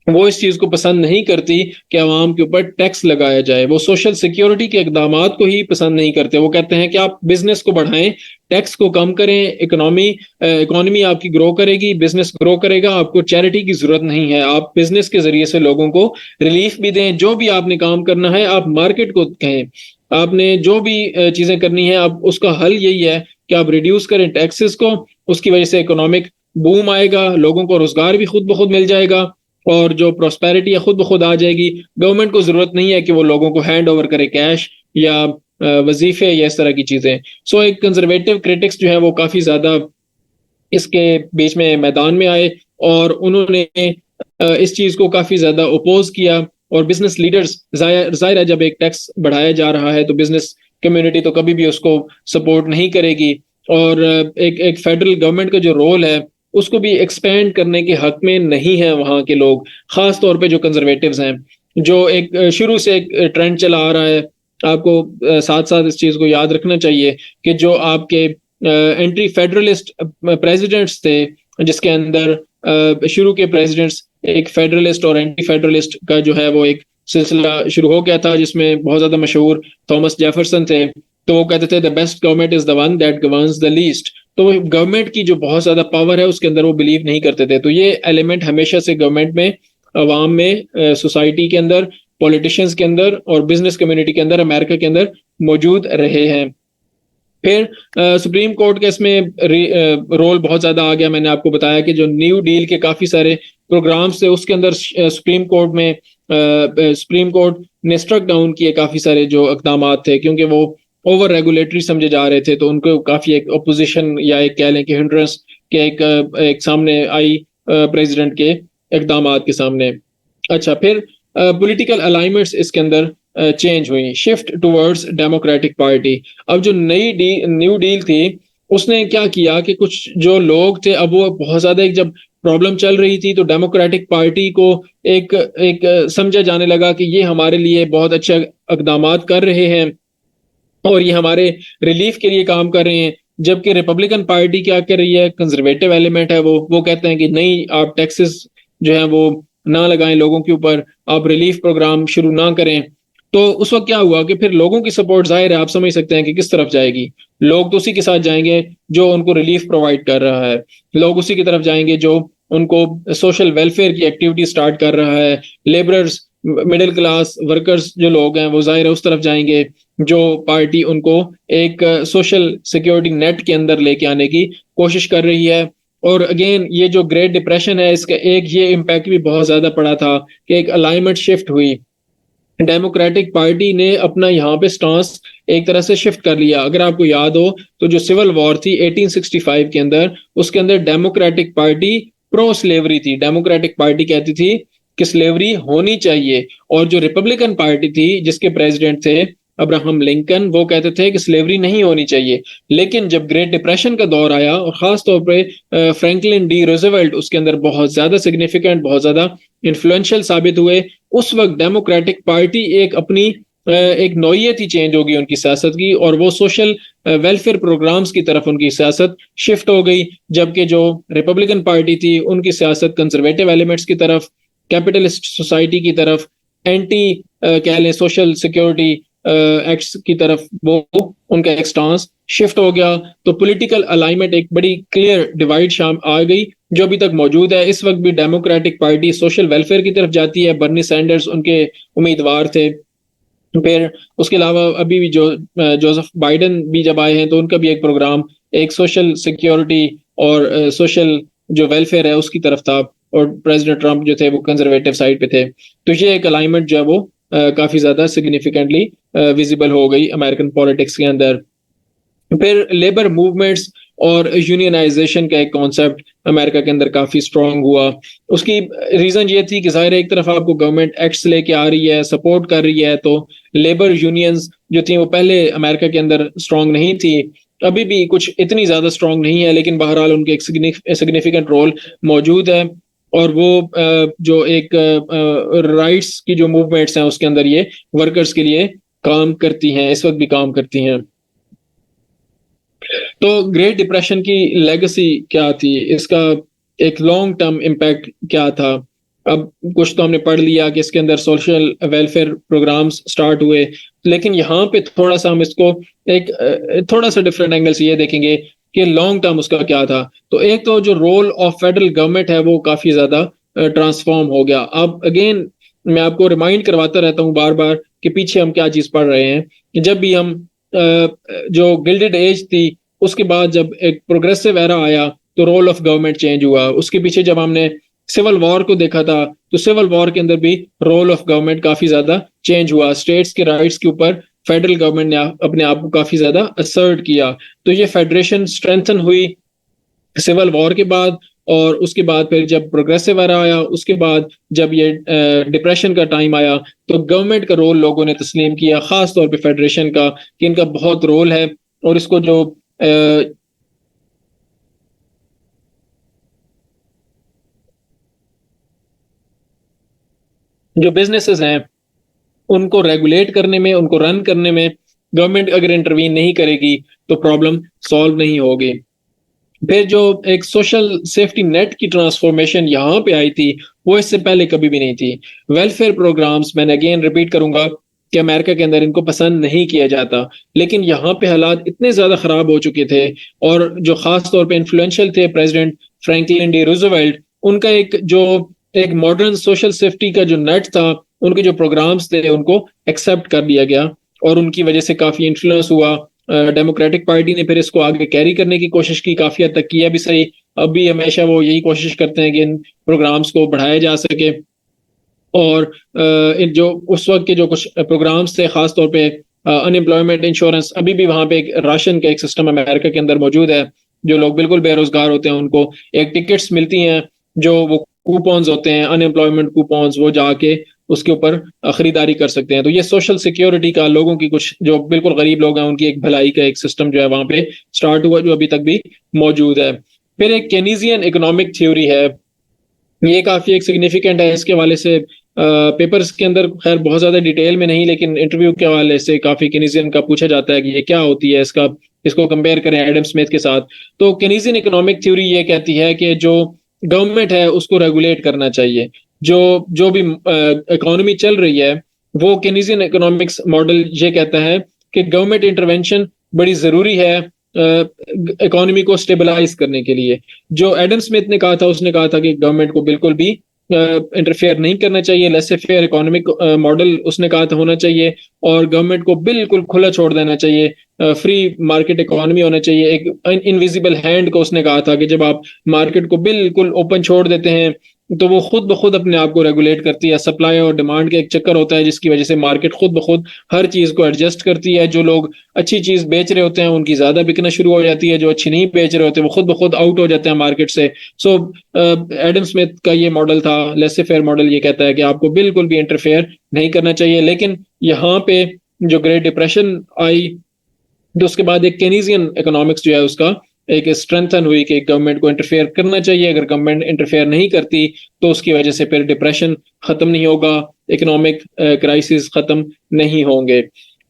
Speaker 1: वो इस चीज को पसंद नहीं करती कि आवाम के ऊपर टैक्स लगाया जाए। वो सोशल सिक्योरिटी के इकदामात को ही पसंद नहीं करते। वो कहते हैं कि आप बिजनेस को बढ़ाएं, टैक्स को कम करें, इकोनॉमी आपकी ग्रो करेगी, बिजनेस ग्रो करेगा, आपको चैरिटी की जरूरत नहीं है। आप बिजनेस के जरिए से लोगों को रिलीफ भी दें, जो भी आपने काम करना है आप मार्केट को कहें, आपने जो भी चीजें करनी है आप उसका हल यही है कि आप रिड्यूस करें टैक्सेस को। उसकी वजह से इकोनॉमिक बूम आएगा, लोगों को रोजगार भी खुद ब खुद मिल जाएगा और जो प्रोस्पेरिटी है खुद ब खुद आ जाएगी। गवर्नमेंट को जरूरत नहीं है कि वो लोगों को हैंड ओवर करे कैश या वजीफे या इस तरह की चीजें। सो एक कंजर्वेटिव क्रिटिक्स जो है वो काफी ज्यादा इसके बीच में मैदान में आए और उन्होंने इस चीज को काफी ज्यादा ओपोज किया। और बिजनेस लीडर्स, जाहिर है जब एक टैक्स बढ़ाया जा रहा है तो बिजनेस कम्युनिटी तो कभी भी उसको सपोर्ट नहीं करेगी। और एक एक फेडरल गवर्नमेंट का जो रोल है उसको भी एक्सपेंड करने के हक में नहीं है वहां के लोग, खास तौर पे जो कंजर्वेटिव्स हैं। जो एक शुरू से एक ट्रेंड चला आ रहा है, आपको साथ साथ इस चीज को याद रखना चाहिए कि जो आपके एंटी फेडरलिस्ट प्रेसिडेंट्स थे, जिसके अंदर शुरू के प्रेसिडेंट्स एक फेडरलिस्ट और एंटी फेडरलिस्ट का जो है वो एक सिलसिला शुरू हो गया था, जिसमें बहुत ज्यादा मशहूर थॉमस जेफरसन थे। तो वो कहते थे the best government is the one that governs the least. तो वो गवर्नमेंट की जो बहुत ज्यादा पावर है उसके अंदर वो बिलीव नहीं करते थे। तो ये एलिमेंट हमेशा से गवर्नमेंट में, अवाम में, सोसाइटी के अंदर, पॉलिटिशियंस के अंदर और बिजनेस कम्युनिटी के अंदर, अमेरिका के अंदर मौजूद रहे हैं। फिर सुप्रीम कोर्ट का इसमें रोल बहुत ज्यादा आ गया। मैंने आपको बताया कि जो न्यू डील के काफी सारे प्रोग्राम्स थे उसके अंदर सुप्रीम कोर्ट ने स्ट्रक डाउन किए काफी सारे जो इकदाम थे, क्योंकि वो ओवर रेगुलेटरी समझे जा रहे थे। तो उनको काफी एक अपोजिशन या एक कह लें कि हिंड्रेंस के एक सामने आई प्रेसिडेंट के इकदाम के सामने। अच्छा, फिर पॉलिटिकल अलाइनमेंट्स इसके अंदर चेंज हुई, शिफ्ट टुवर्ड्स डेमोक्रेटिक पार्टी। अब जो न्यू डील थी उसने क्या किया कि कुछ जो लोग थे, अब वो बहुत ज्यादा एक जब प्रॉब्लम चल रही थी तो डेमोक्रेटिक पार्टी को एक एक समझा जाने लगा कि ये हमारे लिए बहुत अच्छे इकदाम कर रहे हैं और ये हमारे रिलीफ के लिए काम कर रहे हैं। जबकि रिपब्लिकन पार्टी क्या कर रही है, कंजर्वेटिव एलिमेंट है, वो कहते हैं कि नहीं, आप टैक्सेस जो है वो ना लगाएं लोगों के ऊपर, आप रिलीफ प्रोग्राम शुरू ना करें। तो उस वक्त क्या हुआ कि फिर लोगों की सपोर्ट, जाहिर है आप समझ सकते हैं कि किस तरफ जाएगी। लोग तो उसी के साथ जाएंगे जो उनको रिलीफ प्रोवाइड कर रहा है, लोग उसी की तरफ जाएंगे जो उनको सोशल वेलफेयर की एक्टिविटी स्टार्ट कर रहा है। लेबरर्स, मिडिल क्लास वर्कर्स जो लोग हैं वो जाहिर है उस तरफ जाएंगे जो पार्टी उनको एक सोशल सिक्योरिटी नेट के अंदर लेके आने की कोशिश कर रही है। और अगेन ये जो ग्रेट डिप्रेशन है इसका एक ये इम्पैक्ट भी बहुत ज्यादा पड़ा था कि एक अलाइनमेंट शिफ्ट हुई। डेमोक्रेटिक पार्टी ने अपना यहाँ पे स्टांस एक तरह से शिफ्ट कर लिया। अगर आपको याद हो तो जो सिविल वॉर थी 1865 के अंदर, उसके अंदर डेमोक्रेटिक पार्टी प्रो स्लेवरी थी। डेमोक्रेटिक पार्टी कहती थी कि स्लेवरी होनी चाहिए, और जो रिपब्लिकन पार्टी थी जिसके प्रेसिडेंट थे अब्राहम लिंकन, वो कहते थे कि स्लेवरी नहीं होनी चाहिए। लेकिन जब ग्रेट डिप्रेशन का दौर आया और खास तौर पे फ्रैंकलिन डी रूजवेल्ट उसके अंदर बहुत ज्यादा सिग्निफिकेंट, बहुत ज्यादा इन्फ्लुएंशियल साबित हुए, उस वक्त डेमोक्रेटिक पार्टी एक अपनी एक नौयत ही चेंज होगी उनकी सियासत की, और वो सोशल वेलफेयर प्रोग्राम्स की तरफ उनकी सियासत शिफ्ट हो गई। जबकि जो रिपब्लिकन पार्टी थी उनकी सियासत कंजर्वेटिव एलिमेंट्स की तरफ, कैपिटलिस्ट सोसाइटी की तरफ, एंटी कह लें सोशल सिक्योरिटी एक्ट्स की तरफ वो उनका एक स्टांस शिफ्ट हो गया। तो पॉलिटिकल अलाइनमेंट एक बड़ी क्लियर डिवाइड शाम आ गई जो अभी तक मौजूद है। इस वक्त भी डेमोक्रेटिक पार्टी सोशल वेलफेयर की तरफ जाती है, बर्नी सैंडर्स उनके उम्मीदवार थे। फिर उसके अलावा अभी भी जो जोसेफ बाइडेन भी जब आए हैं तो उनका भी एक प्रोग्राम एक सोशल सिक्योरिटी और सोशल जो वेलफेयर है उसकी तरफ था, और प्रेसिडेंट ट्रंप जो थे वो कंजर्वेटिव साइड पे थे। तो ये एक अलाइनमेंट जो है वो काफी ज्यादा सिग्निफिकेंटली विजिबल हो गई अमेरिकन पॉलिटिक्स के अंदर। फिर लेबर मूवमेंट्स और यूनियनाइजेशन का एक कॉन्सेप्ट अमेरिका के अंदर काफी स्ट्रांग हुआ। उसकी रीजन ये थी कि जाहिर है एक तरफ आपको गवर्नमेंट एक्ट्स लेके आ रही है, सपोर्ट कर रही है, तो लेबर यूनियंस जो थी वो पहले अमेरिका के अंदर स्ट्रांग नहीं थी। अभी भी कुछ इतनी ज़्यादा स्ट्रॉन्ग नहीं है, लेकिन बहरहाल उनके एक सिग्निफिकेंट रोल मौजूद है। और वो जो एक राइट्स की जो मूवमेंट्स हैं उसके अंदर ये वर्कर्स के लिए काम करती हैं, इस वक्त भी काम करती हैं। तो ग्रेट डिप्रेशन की लेगेसी क्या थी, इसका एक लॉन्ग टर्म इम्पैक्ट क्या था? अब कुछ तो हमने पढ़ लिया कि इसके अंदर सोशल वेलफेयर प्रोग्राम्स स्टार्ट हुए, लेकिन यहाँ पे थोड़ा सा हम इसको एक थोड़ा सा डिफरेंट एंगल से ये देखेंगे कि लॉन्ग टर्म उसका क्या था। तो एक तो जो रोल ऑफ फेडरल गवर्नमेंट है वो काफी ज्यादा ट्रांसफॉर्म हो गया। अब अगेन मैं आपको रिमाइंड करवाता रहता हूँ बार बार कि पीछे हम क्या चीज पढ़ रहे हैं। कि जब भी हम जो गिल्डेड एज थी, उसके बाद जब एक प्रोग्रेसिव एरा आया तो रोल ऑफ गवर्नमेंट चेंज हुआ। उसके पीछे जब हमने सिविल वॉर को देखा था तो सिविल वॉर के अंदर भी रोल ऑफ गवर्नमेंट काफी ज्यादा चेंज हुआ। स्टेट्स के राइट्स के ऊपर फेडरल गवर्नमेंट ने अपने आप को काफी ज्यादा असर्ट किया। तो ये फेडरेशन स्ट्रेंथन हुई सिविल वॉर के बाद, और उसके बाद फिर जब प्रोग्रेसिव एरा आया, उसके बाद जब ये डिप्रेशन का टाइम आया, तो गवर्नमेंट का रोल लोगों ने तस्लीम किया, खास तौर पे फेडरेशन का, कि इनका बहुत रोल है। और इसको जो बिजनेसेस हैं उनको रेगुलेट करने में, उनको रन करने में गवर्नमेंट अगर इंटरवीन नहीं करेगी तो प्रॉब्लम सॉल्व नहीं होगी। फिर जो एक सोशल सेफ्टी नेट की ट्रांसफॉर्मेशन यहाँ पे आई थी, वो इससे पहले कभी भी नहीं थी। वेलफेयर प्रोग्राम्स, मैंने अगेन रिपीट करूंगा कि अमेरिका के अंदर इनको पसंद नहीं किया जाता, लेकिन यहाँ पे हालात इतने ज्यादा खराब हो चुके थे, और जो खास तौर पे इन्फ्लुएंशियल थे प्रेसिडेंट फ्रैंकलिन डी रूजवेल्ट, उनका एक मॉडर्न सोशल सेफ्टी का जो नेट था, उनके जो प्रोग्राम्स थे उनको एक्सेप्ट कर लिया गया, और उनकी वजह से काफी इन्फ्लुएंस हुआ। डेमोक्रेटिक पार्टी ने फिर इसको आगे कैरी करने की कोशिश की, काफी हद तक किया भी सही। अभी हमेशा वो यही कोशिश करते हैं कि इन प्रोग्राम्स को बढ़ाया जा सके। और इन जो उस वक्त के जो कुछ प्रोग्राम्स थे, खास तौर पे अनएम्प्लॉयमेंट इंश्योरेंस, अभी भी वहां पे एक राशन का एक सिस्टम अमेरिका के अंदर मौजूद है। जो लोग बिल्कुल बेरोजगार होते हैं उनको एक टिकट्स मिलती हैं, जो वो कूपन्स होते हैं, अनएम्प्लॉयमेंट कूपन्स, वो जाके उसके ऊपर खरीदारी कर सकते हैं। तो ये सोशल सिक्योरिटी का, लोगों की कुछ जो बिल्कुल गरीब लोग हैं उनकी एक भलाई का एक सिस्टम जो है वहां पे स्टार्ट हुआ, जो अभी तक भी मौजूद है। फिर एक केनीजियन इकोनॉमिक थ्योरी है, ये काफी एक सिग्निफिकेंट है। इसके हवाले से पेपर्स के अंदर खैर बहुत ज्यादा डिटेल में नहीं, लेकिन इंटरव्यू के हवाले से काफी केनीजियन का पूछा जाता है कि ये क्या होती है, इसका इसको कंपेयर करें एडम स्मिथ के साथ। तो केनीजियन इकोनॉमिक थ्योरी ये कहती है कि जो गवर्नमेंट है उसको रेगुलेट करना चाहिए। जो जो भी इकोनॉमी चल रही है, वो केनीजियन इकोनॉमिक्स मॉडल ये कहता है कि गवर्नमेंट इंटरवेंशन बड़ी जरूरी है इकोनॉमी को स्टेबलाइज करने के लिए। जो एडम स्मिथ ने कहा था, उसने कहा था कि गवर्नमेंट को बिल्कुल भी इंटरफेयर नहीं करना चाहिए, लेसे फेयर इकोनॉमिक मॉडल उसने कहा था होना चाहिए, और गवर्नमेंट को बिल्कुल खुला छोड़ देना चाहिए, फ्री मार्केट इकोनॉमी होना चाहिए। एक इनविजिबल हैंड को उसने कहा था कि जब आप मार्केट को बिल्कुल ओपन छोड़ देते हैं तो वो खुद ब खुद अपने आप को रेगुलेट करती है। सप्लाई और डिमांड का एक चक्कर होता है, जिसकी वजह से मार्केट खुद ब खुद हर चीज को एडजस्ट करती है। जो लोग अच्छी चीज बेच रहे होते हैं उनकी ज्यादा बिकना शुरू हो जाती है, जो अच्छी नहीं बेच रहे होते वो खुद ब खुद आउट हो जाते हैं मार्केट से। सो एडम स्मिथ का ये मॉडल था, लेसे फेयर मॉडल, ये कहता है कि आपको बिल्कुल भी इंटरफेयर नहीं करना चाहिए। लेकिन यहाँ पे जो ग्रेट डिप्रेशन आई, तो उसके बाद एक केनीजियन इकोनॉमिक्स जो है उसका एक स्ट्रेंथन हुई कि गवर्नमेंट को इंटरफेयर करना चाहिए। अगर गवर्नमेंट इंटरफेयर नहीं करती तो उसकी वजह से फिर डिप्रेशन खत्म नहीं होगा, इकोनॉमिक क्राइसिस खत्म नहीं होंगे।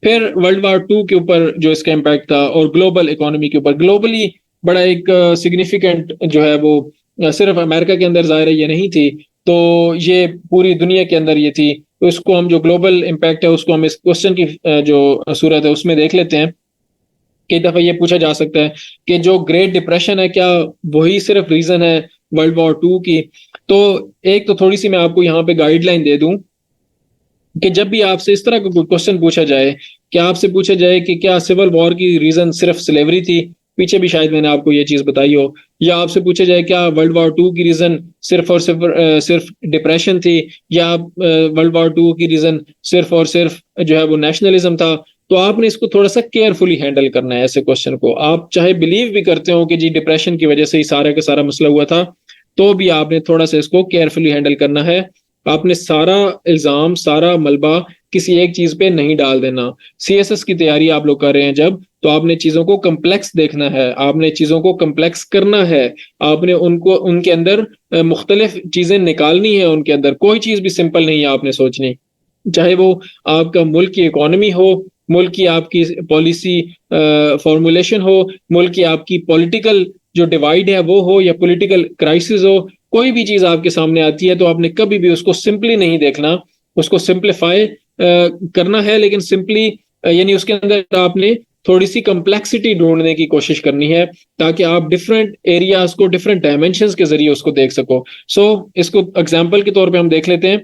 Speaker 1: फिर वर्ल्ड वार टू के ऊपर जो इसका इम्पैक्ट था, और ग्लोबल इकोनॉमी के ऊपर ग्लोबली बड़ा एक सिग्निफिकेंट जो है वो सिर्फ अमेरिका के अंदर जाहिर है ये नहीं थी, तो ये पूरी दुनिया के अंदर ये थी। तो इसको हम जो ग्लोबल इम्पैक्ट है उसको हम इस क्वेश्चन की जो सूरत है उसमें देख लेते हैं। कई दफा ये पूछा जा सकता है कि जो ग्रेट डिप्रेशन है क्या वही सिर्फ रीजन है वर्ल्ड वॉर टू की? तो एक तो थोड़ी सी मैं आपको यहाँ पे गाइडलाइन दे दूं कि जब भी आपसे इस तरह का कोई क्वेश्चन पूछा जाए, कि आपसे पूछा जाए कि क्या सिविल वॉर की रीजन सिर्फ स्लेवरी थी, पीछे भी शायद मैंने आपको ये चीज बताई हो, या आपसे पूछा जाए क्या वर्ल्ड वॉर टू की रीजन सिर्फ और सिर्फ डिप्रेशन थी, या वर्ल्ड वॉर टू की रीजन सिर्फ और सिर्फ जो है वो नेशनलिज्म था, तो आपने इसको थोड़ा सा केयरफुली हैंडल करना है। ऐसे क्वेश्चन को आप चाहे बिलीव भी करते हो कि जी डिप्रेशन की वजह से ही सारा का सारा मसला हुआ था, तो भी आपने थोड़ा सा इसको केयरफुली हैंडल करना है। आपने सारा इल्जाम, सारा मलबा किसी एक चीज पे नहीं डाल देना। सीएसएस की तैयारी आप लोग कर रहे हैं जब, तो आपने चीजों को कम्प्लेक्स देखना है, आपने चीजों को कम्प्लेक्स करना है, आपने उनको उनके अंदर मुख्तलिफ चीजें निकालनी है, उनके अंदर कोई चीज भी सिंपल नहीं है आपने सोचनी। चाहे वो आपका मुल्क की इकोनॉमी हो, मुल्क की आपकी पॉलिसी फॉर्मुलेशन हो, मुल्क की आपकी पॉलिटिकल जो डिवाइड है वो हो, या पॉलिटिकल क्राइसिस हो, कोई भी चीज आपके सामने आती है तो आपने कभी भी उसको सिंपली नहीं देखना, उसको सिंप्लीफाई करना है, लेकिन सिंपली यानी उसके अंदर आपने थोड़ी सी कम्प्लेक्सिटी ढूंढने की कोशिश करनी है, ताकि आप डिफरेंट एरियाज को डिफरेंट डायमेंशंस के जरिए उसको देख सको। सो इसको एग्जांपल के तौर पे हम देख लेते हैं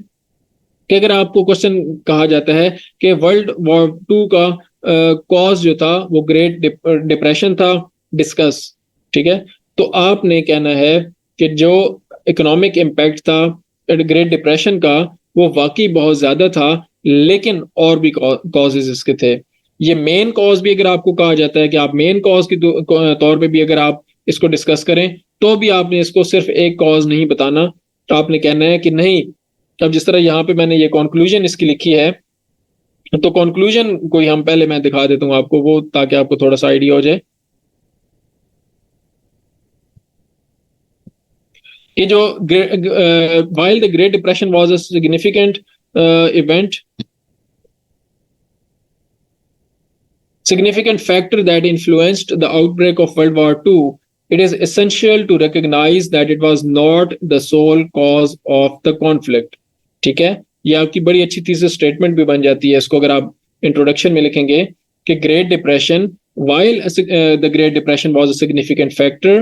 Speaker 1: कि अगर आपको क्वेश्चन कहा जाता है कि वर्ल्ड वॉर टू का कॉज जो था वो ग्रेट डिप्रेशन था, डिस्कस। ठीक है, तो आपने कहना है कि जो इकोनॉमिक इम्पैक्ट था ग्रेट डिप्रेशन का वो वाकई बहुत ज्यादा था, लेकिन और भी कॉजेज इसके थे। ये मेन कॉज भी अगर आपको कहा जाता है कि आप मेन कॉज के तौर पे भी अगर आप इसको डिस्कस करें, तो भी आपने इसको सिर्फ एक कॉज नहीं बताना, तो आपने कहना है कि नहीं। अब जिस तरह यहाँ पे मैंने ये कंक्लूजन इसकी लिखी है, तो कंक्लूजन कोई हम पहले मैं दिखा देता हूँ आपको वो, ताकि आपको थोड़ा सा आइडिया हो जाए। ये जो while the Great Depression was a significant event, significant factor that influenced the outbreak of World War II, it is essential to recognize that it was not the sole cause of the conflict. ठीक है, ये आपकी बड़ी अच्छी तीसरी statement भी बन जाती है, इसको अगर आप इंट्रोडक्शन में लिखेंगे कि great depression, while the Great Depression was a significant factor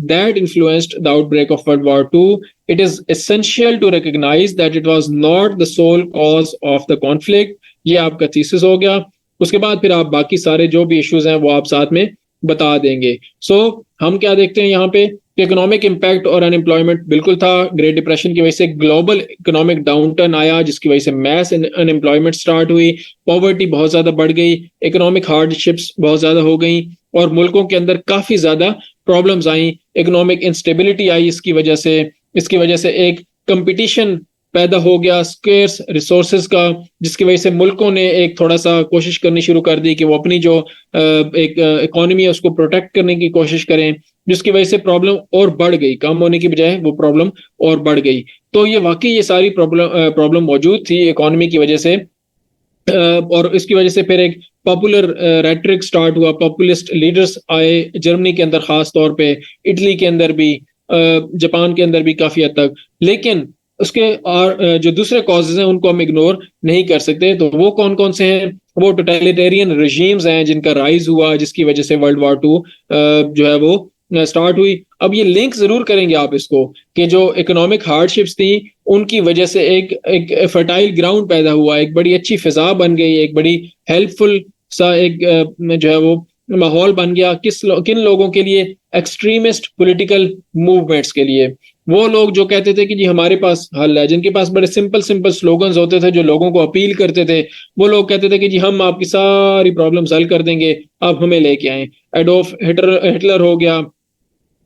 Speaker 1: that influenced the outbreak of World War II, it is essential to recognize that it was not the sole cause of the conflict. ये आपका thesis हो गया। उसके बाद फिर आप बाकी सारे जो भी इश्यूज हैं वो आप साथ में बता देंगे। सो हम क्या देखते हैं यहाँ पे, इकोनॉमिक इम्पैक्ट और अनएम्प्लॉयमेंट बिल्कुल था। ग्रेट डिप्रेशन की वजह से ग्लोबल इकोनॉमिक डाउनटर्न आया, जिसकी वजह से मैस अनएम्प्लॉयमेंट स्टार्ट हुई, पॉवर्टी बहुत ज्यादा बढ़ गई, इकोनॉमिक हार्डशिप्स बहुत ज्यादा हो गई, और मुल्कों के अंदर काफी ज्यादा प्रॉब्लम्स आई, इकोनॉमिक इंस्टेबिलिटी आई इसकी वजह से एक कंपटीशन पैदा हो गया स्केर्स रिसोर्सेज का, जिसकी वजह से मुल्कों ने एक थोड़ा सा कोशिश करनी शुरू कर दी कि वो अपनी जो एक इकोनॉमी है उसको प्रोटेक्ट करने की कोशिश करें, जिसकी वजह से प्रॉब्लम और बढ़ गई, कम होने की बजाय वो प्रॉब्लम और बढ़ गई। तो ये वाकई ये सारी प्रॉब्लम मौजूद थी इकोनॉमी की वजह से, और इसकी वजह से फिर एक पॉपुलर रेटरिक स्टार्ट हुआ, पॉपुलिस्ट लीडर्स आए जर्मनी के अंदर खास तौर पे, इटली के अंदर भी, जापान के अंदर भी काफी हद तक। लेकिन उसके और जो दूसरे कॉजेज हैं उनको हम इग्नोर नहीं कर सकते। तो वो कौन कौन से हैं? वो टोटलिटेरियन रेजीम्स हैं जिनका राइज हुआ, जिसकी वजह से वर्ल्ड वॉर टू जो है वो स्टार्ट हुई। अब ये लिंक जरूर करेंगे आप इसको कि जो इकोनॉमिक हार्डशिप्स थी उनकी वजह से एक फर्टाइल ग्राउंड पैदा हुआ, एक बड़ी अच्छी फिजा बन गई, एक बड़ी हेल्पफुल सा एक जो है वो माहौल बन गया। किन लोगों के लिए? एक्सट्रीमिस्ट पॉलिटिकल मूवमेंट्स के लिए। वो लोग जो कहते थे कि जी हमारे पास हल है, जिनके पास बड़े सिंपल सिंपल स्लोगन्स होते थे जो लोगों को अपील करते थे, वो लोग कहते थे कि जी हम आपकी सारी प्रॉब्लम्स हल कर देंगे, आप हमें लेके आए। एडोल्फ हिटलर हो गया,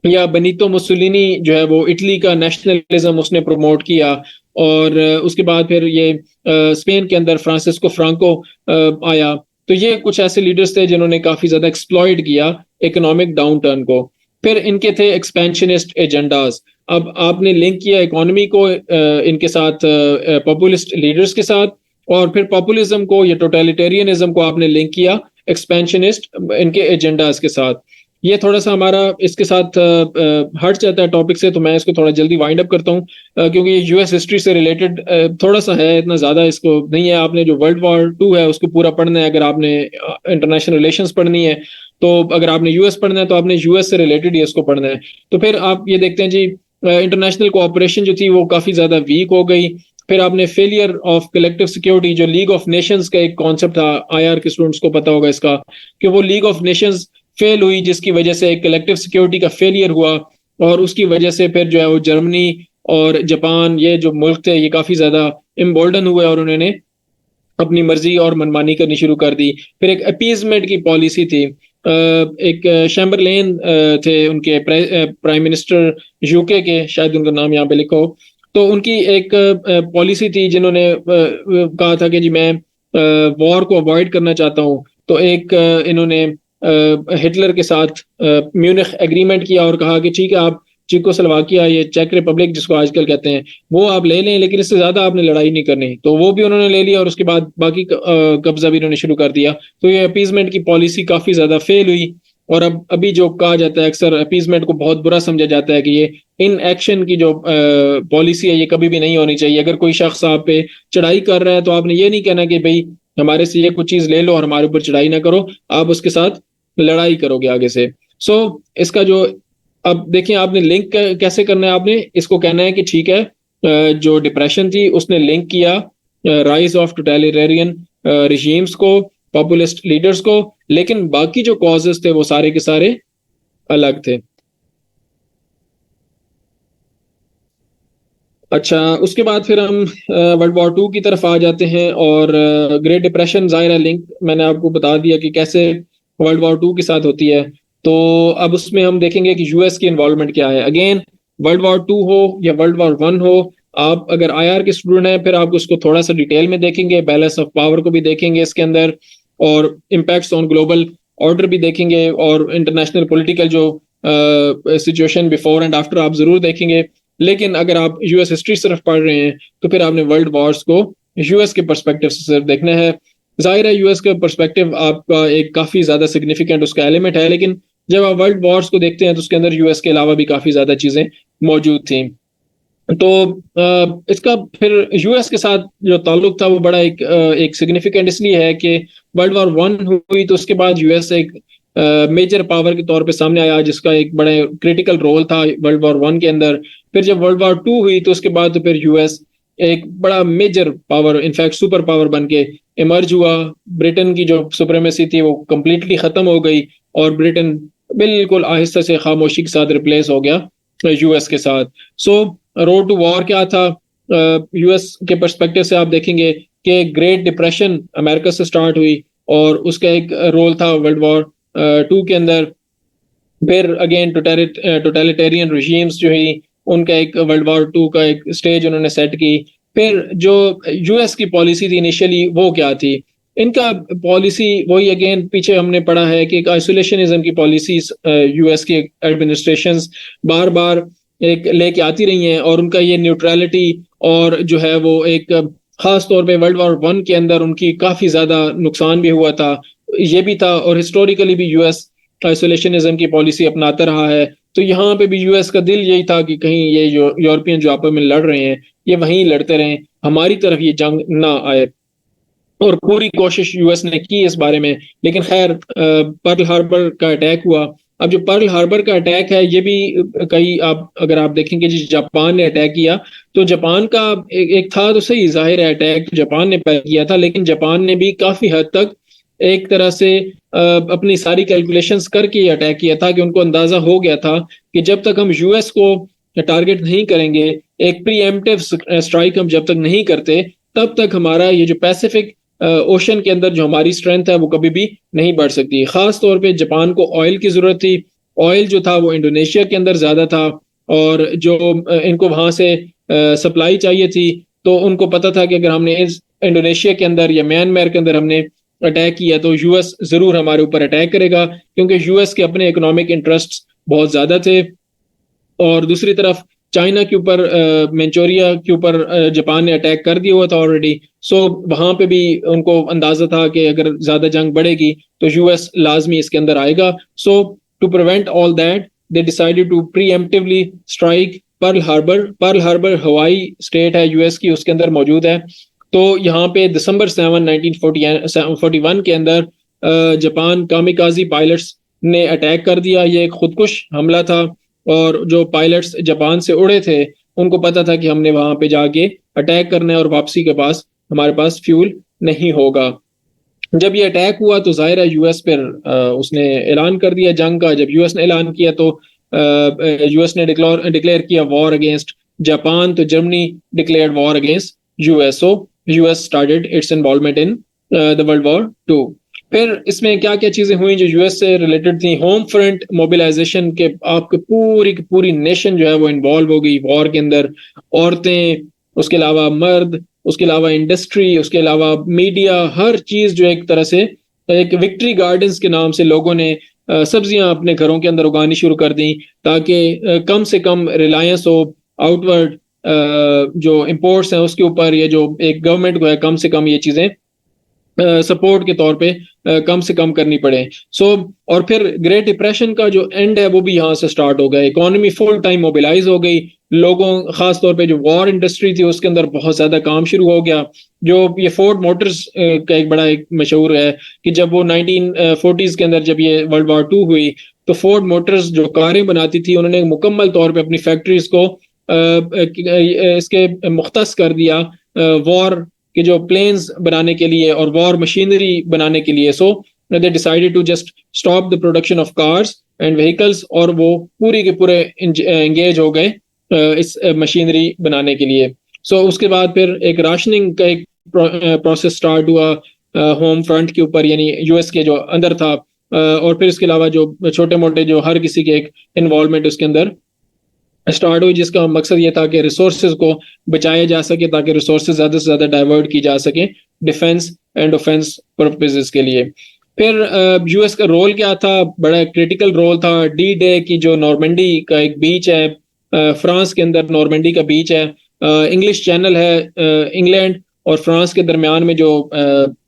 Speaker 1: या बेनितो मुसोलिनी जो है वो इटली का नेशनलिज्म उसने प्रमोट किया, और उसके बाद फिर ये स्पेन के अंदर फ्रांसिस्को फ्रांको आया। तो ये कुछ ऐसे लीडर्स थे जिन्होंने काफी ज्यादा एक्सप्लॉइट किया इकोनॉमिक डाउनटर्न को। फिर इनके थे एक्सपेंशनिस्ट एजेंडाज। अब आपने लिंक किया इकोनॉमी को इनके साथ, पॉपुलिस्ट लीडर्स के साथ, और फिर पॉपुलिज्म को या टोटलिटेरियनिज्म को आपने लिंक किया एक्सपेंशनिस्ट इनके एजेंडाज के साथ। ये थोड़ा सा हमारा इसके साथ हट जाता है टॉपिक से, तो मैं इसको थोड़ा जल्दी वाइंड अप करता हूँ, क्योंकि ये यूएस हिस्ट्री से रिलेटेड थोड़ा सा है, इतना ज्यादा इसको नहीं है। आपने जो वर्ल्ड वॉर टू है उसको पूरा पढ़ना है, अगर आपने इंटरनेशनल रिलेशंस पढ़नी है, तो अगर आपने यूएस पढ़ना है तो आपने यूएस से रिलेटेड ही इसको पढ़ना है। तो फिर आप ये देखते हैं जी इंटरनेशनल कोऑपरेशन जो थी वो काफी ज्यादा वीक हो गई। फिर आपने फेलियर ऑफ कलेक्टिव सिक्योरिटी, जो लीग ऑफ नेशंस का एक कॉन्सेप्ट था, आईआर के स्टूडेंट्स को पता होगा इसका, कि वो लीग ऑफ नेशंस फेल हुई, जिसकी वजह से एक कलेक्टिव सिक्योरिटी का फेलियर हुआ, और उसकी वजह से फिर जो है वो जर्मनी और जापान, ये जो मुल्क थे, ये काफी ज्यादा इम्बोल्डन हुए और उन्होंने अपनी मर्जी और मनमानी करनी शुरू कर दी। फिर एक अपीजमेंट की पॉलिसी थी। एक चैम्बरलेन थे उनके प्राइम मिनिस्टर यूके के, शायद उनका नाम यहाँ पे लिखो, तो उनकी एक पॉलिसी थी, जिन्होंने कहा था कि जी मैं वॉर को अवॉइड करना चाहता हूँ। तो एक इन्होंने हिटलर के साथ म्यूनिख एग्रीमेंट किया और कहा कि ठीक है, आप चेकोस्लोवाकिया, ये चेक रिपब्लिक जिसको आजकल कहते हैं, वो आप ले लें, लेकिन इससे ज्यादा आपने लड़ाई नहीं करनी। तो वो भी उन्होंने ले लिया और उसके बाद बाकी कब्जा भी उन्होंने शुरू कर दिया। तो ये अपीजमेंट की पॉलिसी काफी ज्यादा फेल हुई। और अब अभी जो कहा जाता है, अक्सर अपीजमेंट को बहुत बुरा समझा जाता है कि ये इन एक्शन की जो पॉलिसी है, ये कभी भी नहीं होनी चाहिए। अगर कोई शख्स आप पे चढ़ाई कर रहा है, तो आपने ये नहीं कहना कि भाई हमारे से ये कुछ चीज ले लो और हमारे ऊपर चढ़ाई ना करो, आप उसके साथ लड़ाई करोगे आगे से। सो इसका जो, अब देखिए आपने लिंक कैसे करना है, आपने इसको कहना है कि ठीक है, जो डिप्रेशन थी उसने लिंक किया राइज ऑफ टोटलिटेरियन रिजीम्स को, पॉपुलिस्ट लीडर्स को, लेकिन बाकी जो कॉजेस थे वो सारे के सारे अलग थे। अच्छा, उसके बाद फिर हम वर्ल्ड वॉर टू की तरफ आ जाते हैं। और ग्रेट डिप्रेशन, जाहिर है लिंक मैंने आपको बता दिया कि कैसे वर्ल्ड वॉर टू के साथ होती है। तो अब उसमें हम देखेंगे कि यूएस की इन्वॉल्वमेंट क्या है। अगेन, वर्ल्ड वॉर टू हो या वर्ल्ड वॉर वन हो, आप अगर आईआर के स्टूडेंट हैं, फिर आप उसको थोड़ा सा डिटेल में देखेंगे, बैलेंस ऑफ पावर को भी देखेंगे इसके अंदर, और इम्पैक्ट्स ऑन ग्लोबल ऑर्डर भी देखेंगे, और इंटरनेशनल पॉलिटिकल जो सिचुएशन बिफोर एंड आफ्टर आप जरूर देखेंगे। लेकिन अगर आप यूएस हिस्ट्री सिर्फ पढ़ रहे हैं, तो फिर आपने वर्ल्ड वॉर्स को यूएस के पर्सपेक्टिव से सिर्फ देखना है। जाहिर है यूएस का पर्सपेक्टिव आपका एक काफी ज्यादा सिग्निफिकेंट उसका एलिमेंट है, लेकिन जब आप वर्ल्ड वॉर्स को देखते हैं तो उसके अंदर यूएस के अलावा भी काफी ज्यादा चीजें मौजूद थी। तो इसका फिर यूएस के साथ जो ताल्लुक था वो बड़ा एक सिग्निफिकेंट इसलिए है कि वर्ल्ड वॉर वन हुई तो उसके बाद यूएस एक मेजर पावर के तौर पे सामने आया, जिसका एक बड़ा क्रिटिकल रोल था वर्ल्ड वॉर वन के अंदर। फिर जब वर्ल्ड वॉर टू हुई तो उसके बाद तो फिर यूएस एक बड़ा major power, in fact super power बन के इमर्ज हुआ। ब्रिटेन की जो सुप्रीमेसी थी वो कंप्लीटली खत्म हो गई, और ब्रिटेन बिल्कुल आहिस्ता से खामोशी के साथ रिप्लेस हो गया यूएस के साथ। सो रोड टू वॉर क्या था यूएस के पर्सपेक्टिव से, आप देखेंगे कि ग्रेट डिप्रेशन अमेरिका से स्टार्ट हुई और उसका एक रोल था वर्ल्ड वॉर टू के अंदर। फिर अगेन टोटलिटेरियन रिजीम्स जो ही, उनका एक वर्ल्ड वॉर टू का एक स्टेज उन्होंने सेट की। फिर जो यूएस की पॉलिसी थी इनिशियली, वो क्या थी इनका पॉलिसी, वही अगेन पीछे हमने पढ़ा है कि एक आइसोलेशनिज्म की पॉलिसीज यूएस की एडमिनिस्ट्रेशंस बार बार एक लेके आती रही हैं, और उनका ये न्यूट्रलिटी और जो है वो एक खास तौर पे वर्ल्ड वॉर वन के अंदर उनकी काफी ज्यादा नुकसान भी हुआ था, ये भी था। और हिस्टोरिकली भी यूएस आइसोलेशनिज्म की पॉलिसी अपनाता रहा है। तो यहाँ पे भी यूएस का दिल यही था कि कहीं ये यूरोपियन जो आपस में लड़ रहे हैं, ये वहीं लड़ते रहें, हमारी तरफ ये जंग ना आए। और पूरी कोशिश यूएस ने की इस बारे में। लेकिन खैर पर्ल हार्बर का अटैक हुआ। अब जो पर्ल हार्बर का अटैक है, ये भी कई, आप अगर आप देखेंगे जिस जापान ने अटैक किया, तो जापान का एक था तो सही, जाहिर है अटैक जापान ने पहले किया था, लेकिन जापान ने भी काफी हद तक एक तरह से अपनी सारी कैलकुलेशंस करके अटैक किया था, कि उनको अंदाजा हो गया था कि जब तक हम यूएस को टारगेट नहीं करेंगे, एक प्रीएम्प्टिव स्ट्राइक हम जब तक नहीं करते, तब तक हमारा ये जो पैसिफिक ओशन के अंदर जो हमारी स्ट्रेंथ है वो कभी भी नहीं बढ़ सकती। खास तौर पे जापान को ऑयल की जरूरत थी। ऑयल जो था वो इंडोनेशिया के अंदर ज्यादा था, और जो इनको वहां से सप्लाई चाहिए थी, तो उनको पता था कि अगर हमने इस इंडोनेशिया के अंदर या म्यांमार के अंदर हमने अटैक किया तो यूएस जरूर हमारे ऊपर अटैक करेगा, क्योंकि यूएस के अपने इकोनॉमिक इंटरेस्ट बहुत ज्यादा थे। और दूसरी तरफ चाइना के ऊपर, मंचूरिया के ऊपर जापान ने अटैक कर दिया हुआ था ऑलरेडी। सो वहां पे भी उनको अंदाजा था कि अगर ज्यादा जंग बढ़ेगी तो यूएस लाजमी इसके अंदर आएगा। So to prevent all that, they decided to preemptively strike Pearl Harbor. Pearl Harbor Hawaii state है यूएस की, उसके अंदर मौजूद है। तो यहाँ पे दिसंबर 7 1941 के अंदर जापान कामिकाजी पायलट्स ने अटैक कर दिया। ये एक खुदकुश हमला था, और जो पायलट्स जापान से उड़े थे उनको पता था कि हमने वहां पे जाके अटैक करना है, और वापसी के पास हमारे पास फ्यूल नहीं होगा। जब ये अटैक हुआ तो जाहिर है यूएस पर उसने ऐलान कर दिया जंग का। जब यूएस ने ऐलान किया तो यूएस ने डिक्लेयर किया वॉर अगेंस्ट जापान, तो Germany declare war against US. So US started its involvement in the world war two. फिर इसमें क्या क्या चीजें हुई जो यूएस से रिलेटेड थी। होम फ्रंट मोबिलाइजेशन के आपके पूरी की पूरी नेशन जो है वो इन्वॉल्व हो गई वॉर के अंदर। औरतें, उसके अलावा मर्द, उसके अलावा इंडस्ट्री, उसके अलावा मीडिया, हर चीज जो एक तरह से एक विक्ट्री गार्डन्स के नाम से लोगों ने सब्जियां अपने घरों के अंदर उगानी शुरू कर दी, ताकि कम से कम रिलायंस हो आउटवर्ड जो इंपोर्ट्स हैं उसके ऊपर, या जो एक गवर्नमेंट को है कम से कम ये चीजें सपोर्ट के तौर पे कम से कम करनी पड़े। और फिर ग्रेट डिप्रेशन का जो एंड है वो भी यहाँ से स्टार्ट हो गया। इकोनॉमी फुल टाइम मोबिलाइज हो गई, लोगों खास तौर पे जो वॉर इंडस्ट्री थी उसके अंदर बहुत ज्यादा काम शुरू हो गया। जो ये फोर्ड मोटर्स का एक बड़ा एक मशहूर है कि जब वो 1940s के अंदर जब ये वर्ल्ड वॉर टू हुई, तो फोर्ड मोटर्स जो कारें बनाती थी उन्होंने मुकम्मल तौर पे अपनी फैक्ट्रीज को इसके मुख्तस कर दिया वॉर कि जो प्लेन्स बनाने के लिए और वॉर मशीनरी बनाने के लिए। So they decided to just stop the production of cars and vehicles, और वो पूरे के पूरे एंगेज हो गए इस मशीनरी बनाने के लिए। उसके बाद फिर एक राशनिंग का एक प्रोसेस स्टार्ट हुआ होम फ्रंट के ऊपर, यानी यूएस के जो अंदर था। और फिर इसके अलावा जो छोटे मोटे जो हर किसी के एक इन्वॉल्वमेंट उसके अंदर स्टार्ट हुई, जिसका मकसद ये था कि रिसोर्सेज को बचाया जा सके ताकि रिसोर्सेज ज़्यादा से ज़्यादा डाइवर्ट की जा सके डिफेंस एंड ऑफेंस पर्पसेस के लिए। फिर यूएस का रोल क्या था? बड़ा क्रिटिकल रोल था। डी डे की जो नॉर्मंडी का एक बीच है फ्रांस के अंदर, नॉर्मंडी का बीच है, इंग्लिश चैनल है इंग्लैंड और फ्रांस के दरमियान में जो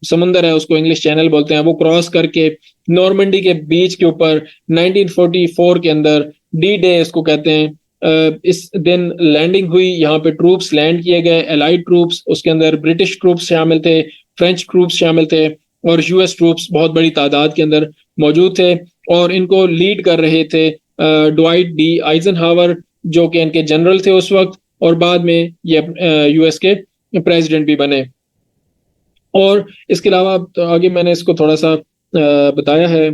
Speaker 1: समंदर है उसको इंग्लिश चैनल बोलते हैं, वो क्रॉस करके नॉर्मंडी के बीच के ऊपर 1944 के अंदर डी डे इसको कहते हैं, इस दिन लैंडिंग हुई। यहाँ पे ट्रूप्स लैंड किए गए, एलाइड ट्रूप्स, उसके अंदर ब्रिटिश ट्रूप्स शामिल थे, फ्रेंच ट्रूप्स शामिल थे और यूएस ट्रूप्स बहुत बड़ी तादाद के अंदर मौजूद थे। और इनको लीड कर रहे थे ड्वाइट डी आइजनहावर, जो कि इनके जनरल थे उस वक्त, और बाद में ये यूएस के प्रेसिडेंट भी बने। और इसके अलावा तो आगे मैंने इसको थोड़ा सा बताया है।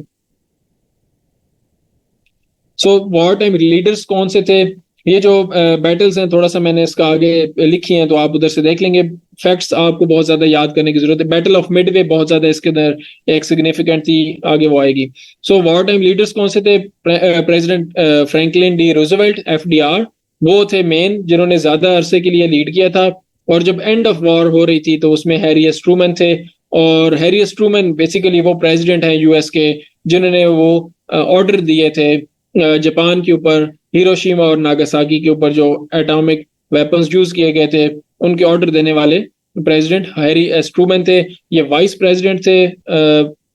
Speaker 1: वॉर टाइम लीडर्स कौन से थे? ये जो बैटल्स हैं थोड़ा सा मैंने इसका आगे लिखी हैं तो आप उधर से देख लेंगे। फैक्ट्स आपको बहुत ज्यादा याद करने की जरूरत है। बैटल ऑफ मिडवे बहुत ज्यादा इसके अंदर एक सिग्निफिकेंट थी, आगे वो आएगी। वॉर टाइम लीडर्स कौन से थे? President Franklin D Roosevelt FDR, वो थे मेन जिन्होंने ज्यादा अरसे के लिए लीड किया था। और जब एंड ऑफ वॉर हो रही थी तो उसमें हैरी एस ट्रूमैन थे, और हैरी एस ट्रूमैन बेसिकली वो प्रेसिडेंट हैं यूएस के जिन्होंने वो ऑर्डर दिए थे जापान के ऊपर, हिरोशिमा और नागासाकी के ऊपर जो एटॉमिक वेपन्स यूज किए गए थे, उनके ऑर्डर देने वाले प्रेसिडेंट हैरी एस ट्रूमैन थे। ये वाइस प्रेसिडेंट थे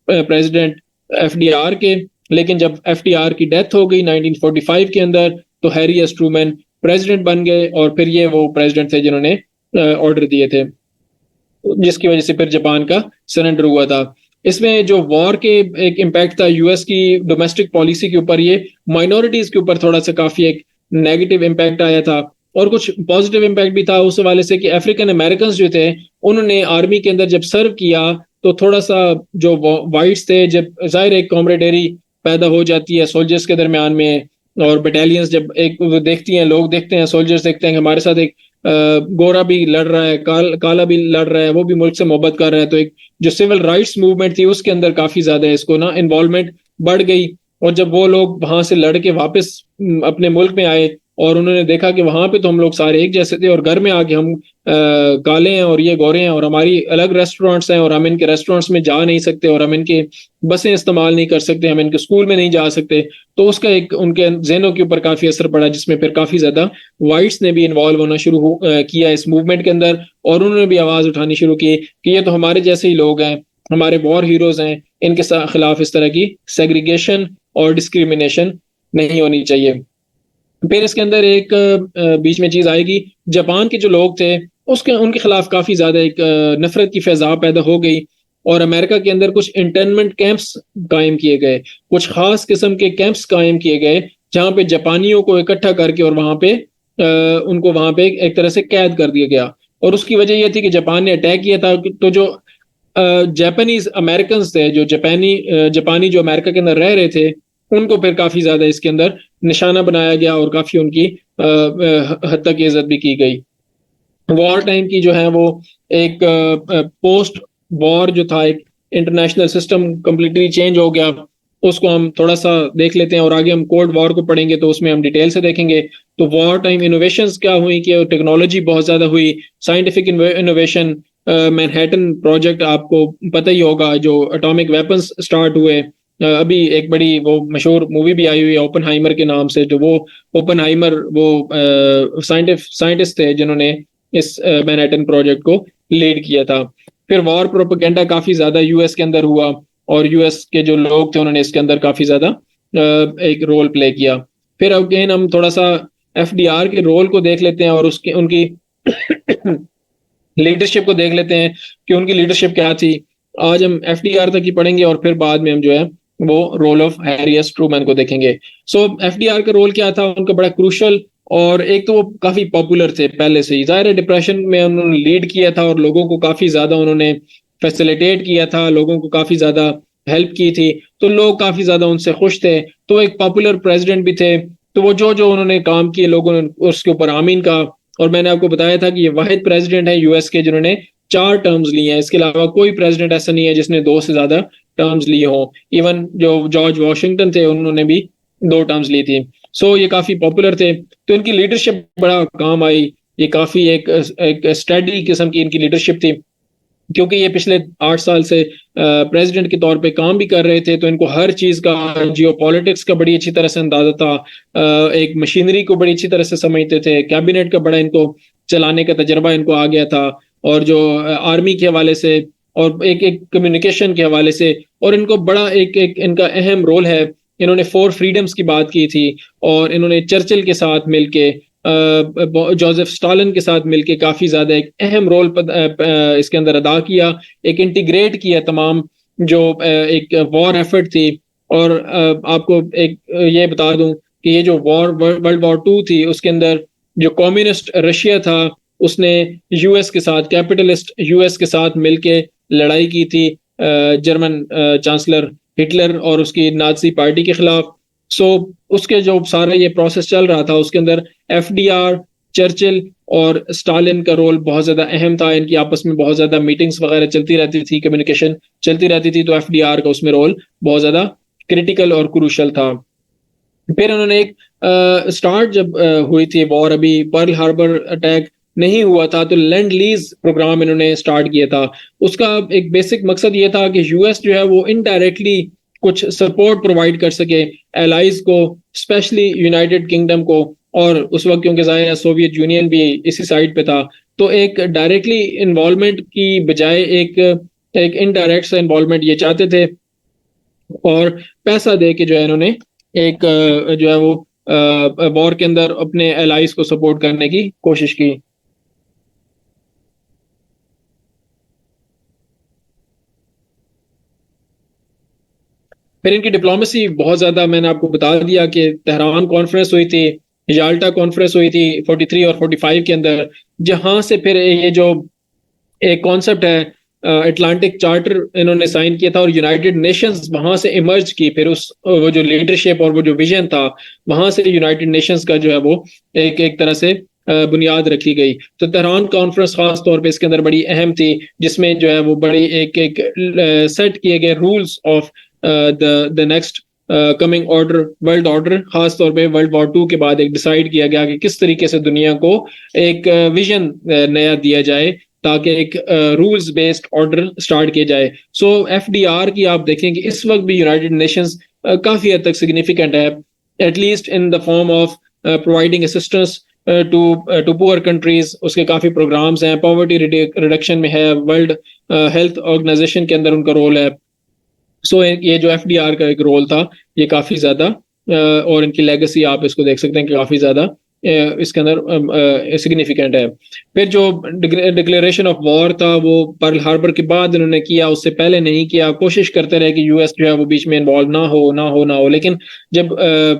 Speaker 1: प्रेसिडेंट एफडीआर के, लेकिन जब एफडीआर की डेथ हो गई 1945 के अंदर तो हैरी एस ट्रूमैन प्रेसिडेंट बन गए, और फिर ये वो प्रेसिडेंट थे जिन्होंने ऑर्डर दिए थे, जिसकी वजह से फिर जापान का सरेंडर हुआ था। इसमें जो वॉर के एक इम्पैक्ट था यूएस की डोमेस्टिक पॉलिसी के ऊपर, ये माइनॉरिटीज के ऊपर थोड़ा सा काफी एक नेगेटिव इम्पैक्ट आया था, और कुछ पॉजिटिव इम्पैक्ट भी था उस हवाले से कि अफ्रीकन अमेरिकन जो थे उन्होंने आर्मी के अंदर जब सर्व किया तो थोड़ा सा जो वाइट्स थे, जब जाहिर एक कॉमरेडरी पैदा हो जाती है सोल्जर्स के दरमियान में, और बटालियंस जब एक देखती हैं, लोग देखते हैं, सोल्जर्स देखते हैं कि हमारे साथ एक गोरा भी लड़ रहा है, काला भी लड़ रहा है, वो भी मुल्क से मोहब्बत कर रहा है, तो एक जो सिविल राइट्स मूवमेंट थी उसके अंदर काफी ज्यादा इसको ना इन्वॉल्वमेंट बढ़ गई। और जब वो लोग वहां से लड़ के वापस अपने मुल्क में आए और उन्होंने देखा कि वहां पे तो हम लोग सारे एक जैसे थे और घर में आके हम काले हैं और ये गोरे हैं और हमारी अलग रेस्टोरेंट्स हैं और हम इनके रेस्टोरेंट्स में जा नहीं सकते और हम इनके बसें इस्तेमाल नहीं कर सकते, हम इनके स्कूल में नहीं जा सकते, तो उसका एक उनके जहनों के ऊपर काफी असर पड़ा, जिसमें फिर काफी ज्यादा वाइट्स ने भी इन्वॉल्व होना शुरू किया इस मूवमेंट के अंदर, और उन्होंने भी आवाज उठानी शुरू की कि ये तो हमारे जैसे ही लोग हैं, हमारे वॉर हीरोज हैं, इनके खिलाफ इस तरह की सेग्रीगेशन और डिस्क्रिमिनेशन नहीं होनी चाहिए। फिर इसके अंदर एक बीच में चीज आएगी, जापान के जो लोग थे उसके उनके खिलाफ काफी ज्यादा एक नफरत की फैजा पैदा हो गई, और अमेरिका के अंदर कुछ इंटर्नमेंट कैंप्स कायम किए गए, कुछ खास किस्म के कैंप्स कायम किए गए जहां पे जापानियों को इकट्ठा करके और वहां पे उनको वहां पे एक तरह से कैद कर दिया गया। और उसकी वजह यह थी कि जापान ने अटैक किया था, तो जो जापानीज अमेरिकन थे, जो जापानी जो अमेरिका के अंदर रह रहे थे, उनको फिर काफी ज्यादा इसके अंदर निशाना बनाया गया और काफी उनकी हद तक इज्जत भी की गई। वॉर टाइम की जो है वो एक पोस्ट वॉर जो था एक इंटरनेशनल सिस्टम कम्प्लीटली चेंज हो गया, उसको हम थोड़ा सा देख लेते हैं और आगे हम कोल्ड वॉर को पढ़ेंगे तो उसमें हम डिटेल से देखेंगे। तो वॉर टाइम इनोवेशंस क्या हुई कि टेक्नोलॉजी बहुत ज़्यादा हुई, साइंटिफिक इनोवेशन, मैनहट्टन प्रोजेक्ट आपको पता ही होगा, जो एटॉमिक वेपन्स स्टार्ट हुए। अभी एक बड़ी वो मशहूर मूवी भी आई हुई है ओपनहाइमर के नाम से, जो वो ओपनहाइमर वो साइंटिस्ट थे जिन्होंने इस मैनहट्टन प्रोजेक्ट को लीड किया था। फिर वॉर प्रोपेगेंडा काफी ज्यादा यूएस के अंदर हुआ और यूएस के जो लोग थे उन्होंने इसके अंदर काफी ज्यादा एक रोल प्ले किया। फिर अगेन हम थोड़ा सा एफडीआर के रोल को देख लेते हैं और उसके उनकी लीडरशिप को देख लेते हैं कि उनकी लीडरशिप क्या थी। आज हम एफडीआर तक ही पढ़ेंगे और फिर बाद में हम जो है वो role of Harry S Truman को देखेंगे। सो एफडीआर का रोल क्या था उनका, बड़ा क्रूशल, और एक तो वो काफी पॉपुलर थे पहले से ही, जाहिर है डिप्रेशन में उन्होंने लीड किया था और लोगों को काफी ज्यादा उन्होंने फैसिलिटेट किया था, लोगों को काफी ज्यादा हेल्प की थी, तो लोग काफी ज्यादा उनसे खुश थे, तो एक पॉपुलर प्रेसिडेंट भी थे। तो वो जो जो उन्होंने काम किए लोगों ने उसके ऊपर आमीन का। और मैंने आपको बताया था कि ये वाहिद प्रेसिडेंट है यूएस के जिन्होंने 4 टर्म्स लिए हैं, इसके अलावा कोई प्रेसिडेंट ऐसा नहीं है जिसने 2 से ज्यादा टर्म्स लिए हो। इवन जो जॉर्ज वॉशिंगटन थे उन्होंने भी 2 टर्म्स ली थी। सो ये काफी पॉपुलर थे, तो इनकी लीडरशिप बड़ा काम आई। ये काफी एक स्टडी किस्म की इनकी लीडरशिप थी, क्योंकि ये पिछले 8 साल से प्रेसिडेंट के तौर पे काम भी कर रहे थे, तो इनको हर चीज का, जियो पॉलिटिक्स का बड़ी अच्छी तरह से अंदाजा था, एक मशीनरी को बड़ी अच्छी तरह से समझते थे, कैबिनेट का बड़ा इनको चलाने का तजर्बा इनको आ गया था, और जो आर्मी के हवाले से और एक एक कम्युनिकेशन के हवाले से, और इनको बड़ा एक एक इनका अहम रोल है। इन्होंने 4 फ्रीडम्स की बात की थी और इन्होंने चर्चिल के साथ मिलके, जोसेफ स्टालिन के साथ मिलके काफी ज्यादा एक अहम रोल इसके अंदर अदा किया, एक इंटीग्रेट किया तमाम जो एक वॉर एफर्ट थी। और आपको एक ये बता दूं कि ये जो वर्ल्ड वॉर 2 थी उसके अंदर जो कम्युनिस्ट रशिया था उसने यूएस के साथ, कैपिटलिस्ट यूएस के साथ मिलके लड़ाई की थी जर्मन चांसलर हिटलर और उसकी नाजी पार्टी के खिलाफ। सो उसके जो सारा ये प्रोसेस चल रहा था उसके अंदर एफडीआर, चर्चिल और स्टालिन का रोल बहुत ज्यादा अहम था। इनकी आपस में बहुत ज्यादा मीटिंग्स वगैरह चलती रहती थी, कम्युनिकेशन चलती रहती थी, तो एफडीआर का उसमें रोल बहुत ज्यादा क्रिटिकल और क्रूशल था। फिर उन्होंने एक स्टार्ट जब हुई थी वॉर, अभी पर्ल हार्बर अटैक नहीं हुआ था, तो लैंड लीज प्रोग्राम इन्होंने स्टार्ट किया था। उसका एक बेसिक मकसद ये था कि यूएस जो है वो इनडायरेक्टली कुछ सपोर्ट प्रोवाइड कर सके एलाइज को, स्पेशली यूनाइटेड किंगडम को, और उस वक्त क्योंकि जाहिर है सोवियत यूनियन भी इसी साइड पे था, तो एक डायरेक्टली इन्वॉल्वमेंट की बजाय एक एक इनडायरेक्ट सा इन्वॉल्वमेंट ये चाहते थे, और पैसा दे के जो है इन्होंने एक जो है वो वॉर के अंदर अपने एलाइज को सपोर्ट करने की कोशिश की। फिर इनकी डिप्लोमेसी बहुत ज्यादा, मैंने आपको बता दिया कि तेहरान कॉन्फ्रेंस हुई थी, याल्टा कॉन्फ्रेंस हुई थी 43 और 45 के अंदर, जहां से फिर ये जो एक कॉन्सेप्ट है अटलांटिक चार्टर इन्होंने साइन किया था, और यूनाइटेड नेशंस वहां से इमर्ज की। फिर उस वो जो लीडरशिप और वो जो विजन था वहां से यूनाइटेड नेशंस का जो है वो एक एक तरह से बुनियाद रखी गई। तो तेहरान कॉन्फ्रेंस खास तौर पे इसके अंदर बड़ी अहम थी, जिसमें जो है वो बड़ी एक एक सेट किए गए rules of the next coming order, world order. खास तौर पे वर्ल्ड वॉर 2 के बाद एक डिसाइड किया गया कि किस तरीके से दुनिया को एक विजन नया दिया जाए ताकि एक रूल्स बेस्ड ऑर्डर स्टार्ट किया जाए। सो एफडीआर की आप देखेंगे इस वक्त भी यूनाइटेड नेशंस काफी हद तक सिग्निफिकेंट है, at least in the form of providing assistance to poor countries. उसके काफी प्रोग्राम्स हैं, पॉवर्टी रिडक्शन में है, वर्ल्ड हेल्थ ऑर्गेनाइजेशन के अंदर उनका रोल है। सो ये जो एफडीआर का एक रोल था ये काफी ज्यादा, और इनकी लेगेसी आप इसको देख सकते हैं कि काफी ज्यादा इसके अंदर सिग्निफिकेंट है। फिर जो डिक्लेरेशन ऑफ वॉर था वो पर्ल हार्बर के बाद इन्होंने किया, उससे पहले नहीं किया। कोशिश करते रहे कि यूएस जो है वो बीच में इन्वॉल्व ना हो ना हो ना हो, लेकिन जब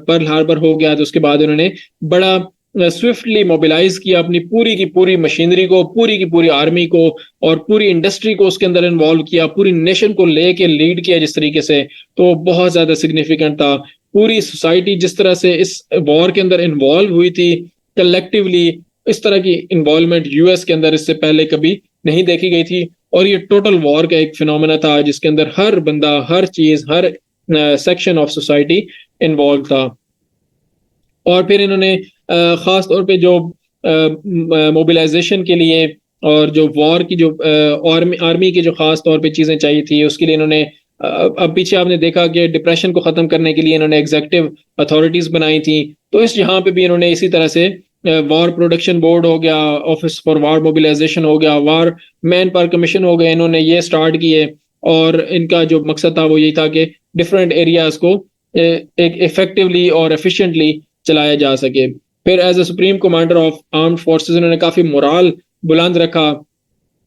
Speaker 1: पर्ल हार्बर हो गया तो उसके बाद उन्होंने बड़ा स्विफ्टली मोबिलाइज किया अपनी पूरी की पूरी मशीनरी को, पूरी की पूरी आर्मी को और पूरी इंडस्ट्री को उसके अंदर इन्वॉल्व किया, पूरी नेशन को लेके लीड किया जिस तरीके से, तो बहुत ज्यादा सिग्निफिकेंट था। पूरी सोसाइटी जिस तरह से इस वॉर के अंदर इन्वॉल्व हुई थी कलेक्टिवली, इस तरह की इन्वॉल्वमेंट यूएस के अंदर इससे पहले कभी नहीं देखी गई थी। और ये टोटल वॉर का एक फिनोमेना था जिसके अंदर हर बंदा, हर चीज, हर सेक्शन ऑफ सोसाइटी इन्वॉल्व था। और फिर इन्होंने खास तौर पे जो मोबिलाइजेशन के लिए और जो वॉर की जो आर्मी की जो खास तौर पे चीज़ें चाहिए थी उसके लिए इन्होंने अब पीछे आपने देखा कि डिप्रेशन को ख़त्म करने के लिए इन्होंने एग्जीक्यूटिव अथॉरिटीज़ बनाई थी। तो इस यहाँ पे भी इन्होंने इसी तरह से वॉर प्रोडक्शन बोर्ड हो गया, ऑफिस फॉर वॉर मोबिलाइजेशन हो गया, वॉर मैन पावर कमीशन हो गए, इन्होंने ये स्टार्ट किए। और इनका जो मकसद था वो यही था कि डिफरेंट एरियाज को एक इफेक्टिवली और एफिशिएंटली चलाया जा सके। फिर as a supreme commander of armed forces इन्होंने काफ़ी मोराल बुलंद रखा,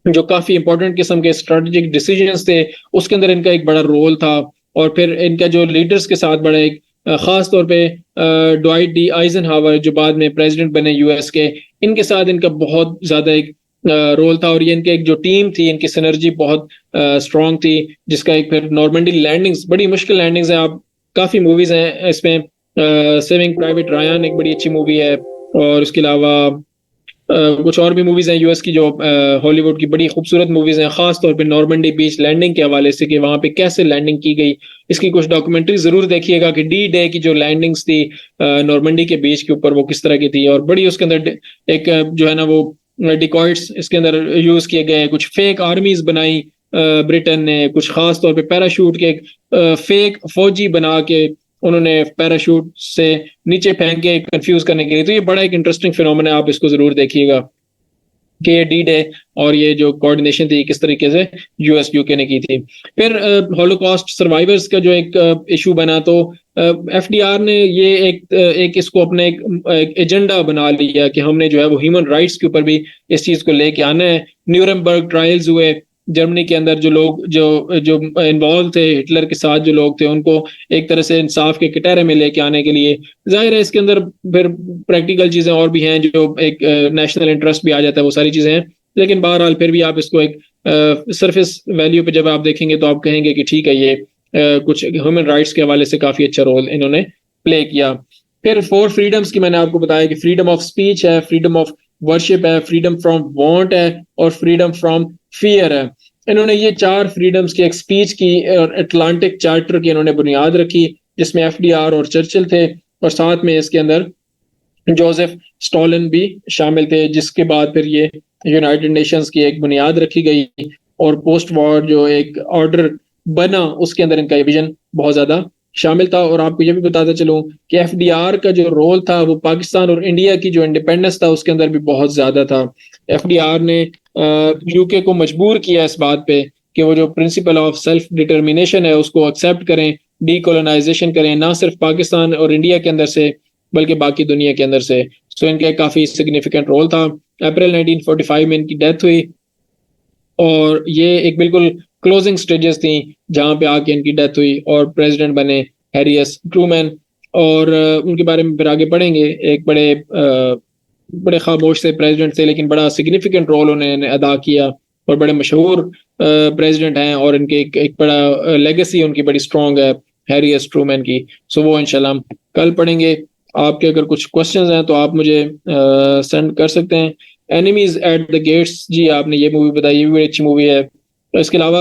Speaker 1: जो काफ़ी इंपॉर्टेंट किस्म के स्ट्रेटेजिक डिसीजंस थे उसके अंदर इनका एक बड़ा रोल था। और फिर इनका जो लीडर्स के साथ बड़ा एक ख़ास तौर पे ड्वाइट डी आइजनहावर जो बाद में प्रेसिडेंट बने यूएस के, इनके साथ इनका बहुत ज़्यादा एक रोल था। और ये इनके एक जो टीम थी इनकी सिनर्जी बहुत स्ट्रॉन्ग थी, जिसका एक फिर नॉर्मंडी लैंडिंग्स, बड़ी मुश्किल लैंडिंग्स हैं। आप काफ़ी मूवीज़ हैं इसमें, सेविंग प्राइवेट रायन एक बड़ी अच्छी मूवी है, और उसके अलावा कुछ और भी मूवीज हैं यूएस की जो हॉलीवुड की बड़ी खूबसूरत मूवीज हैं, खास तौर पे नॉर्मंडी बीच लैंडिंग के हवाले से कि वहां पे कैसे लैंडिंग की गई। इसकी कुछ डॉक्यूमेंट्री जरूर देखिएगा कि डी डे की जो लैंडिंग्स थी नॉर्मंडी के बीच के ऊपर वो किस तरह की थी। और बड़ी उसके अंदर एक जो है ना वो डिकॉइट्स इसके अंदर यूज किए गए, कुछ फेक आर्मीज बनाई ब्रिटेन ने, कुछ खास तौर पे पैराशूट के फेक फौजी बना के उन्होंने पैराशूट से नीचे फेंक के कंफ्यूज करने के लिए। तो ये बड़ा एक इंटरेस्टिंग फिनोमेना, आप इसको जरूर देखिएगा कि ये डी डे और ये जो कोऑर्डिनेशन थी किस तरीके से यूएस यूके ने की थी। फिर हॉलोकॉस्ट सर्वाइवर्स का जो एक इशू बना, तो एफडीआर ने ये एक इसको अपने एक एजेंडा बना लिया कि हमने जो है वो ह्यूमन राइट्स के ऊपर भी इस चीज को लेके आना है। न्यूरमबर्ग ट्रायल्स हुए जर्मनी के अंदर, जो लोग जो जो इन्वॉल्व थे हिटलर के साथ, जो लोग थे उनको एक तरह से इंसाफ के कटहरे में लेके आने के लिए। जाहिर है इसके अंदर फिर प्रैक्टिकल चीजें और भी हैं, जो एक नेशनल इंटरेस्ट भी आ जाता है, वो सारी चीजें हैं। लेकिन बहरहाल फिर भी आप इसको एक सरफेस वैल्यू पे जब आप देखेंगे तो आप कहेंगे कि ठीक है, ये कुछ ह्यूमन राइट्स के हवाले से काफी अच्छा रोल इन्होंने प्ले किया। फिर फोर फ्रीडम्स की मैंने आपको बताया कि फ्रीडम ऑफ स्पीच है, फ्रीडम ऑफ वर्शिप है, फ्रीडम फ्रॉम वांट है, और फ्रीडम फ्रॉम फियर है। इन्होंने ये चार फ्रीडम्स की, एक स्पीच की और अटलांटिक चार्टर की इन्होंने बुनियाद रखी, जिसमें एफडीआर और चर्चिल थे, और साथ में इसके अंदर जोसेफ स्टॉलिन भी शामिल थे, जिसके बाद फिर ये यूनाइटेड नेशंस की एक बुनियाद रखी गई। और पोस्ट वॉर जो एक ऑर्डर बना उसके अंदर इनका विजन बहुत ज्यादा शामिल था। और आपको ये भी बताता चलूं कि एफडीआर का जो रोल था वो पाकिस्तान और इंडिया की जो इंडिपेंडेंस था उसके अंदर भी बहुत ज्यादा था। एफडीआर ने यूके को मजबूर किया इस बात पे कि वो जो प्रिंसिपल ऑफ सेल्फ डिटर्मिनेशन है उसको एक्सेप्ट करें, डीकोलोनाइजेशन करें, ना सिर्फ पाकिस्तान और इंडिया के अंदर से बल्कि बाकी दुनिया के अंदर से। सो इनका काफी सिग्निफिकेंट रोल था। अप्रैल 1945 में इनकी डेथ हुई, और ये एक बिल्कुल क्लोजिंग स्टेजेस थी जहां पे आके इनकी डेथ हुई, और प्रेसिडेंट बने हैरी एस ट्रूमैन। और उनके बारे में फिर आगे पढ़ेंगे। एक बड़े खामोश से प्रेसिडेंट थे, लेकिन बड़ा सिग्निफिकेंट रोल उन्होंने अदा किया, और बड़े मशहूर प्रेसिडेंट हैं, और इनके एक बड़ा लेगेसी उनकी बड़ी स्ट्रॉन्ग है हैरी एस ट्रूमैन की। सो वो इंशाल्लाह हम कल पढ़ेंगे। आपके अगर कुछ क्वेश्चंस हैं तो आप मुझे सेंड कर सकते हैं। एनिमीज एट द गेट्स, जी आपने ये मूवी बताई, ये भी बड़ी अच्छी मूवी है। इसके अलावा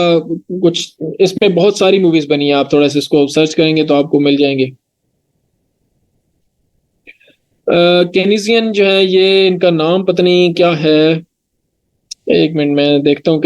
Speaker 1: कुछ इसमें बहुत सारी मूवीज बनी है, आप थोड़ा सा इसको सर्च करेंगे तो आपको मिल जाएंगे। केनीजियन जो है ये इनका नाम पता नहीं क्या है, एक मिनट में देखता हूँ।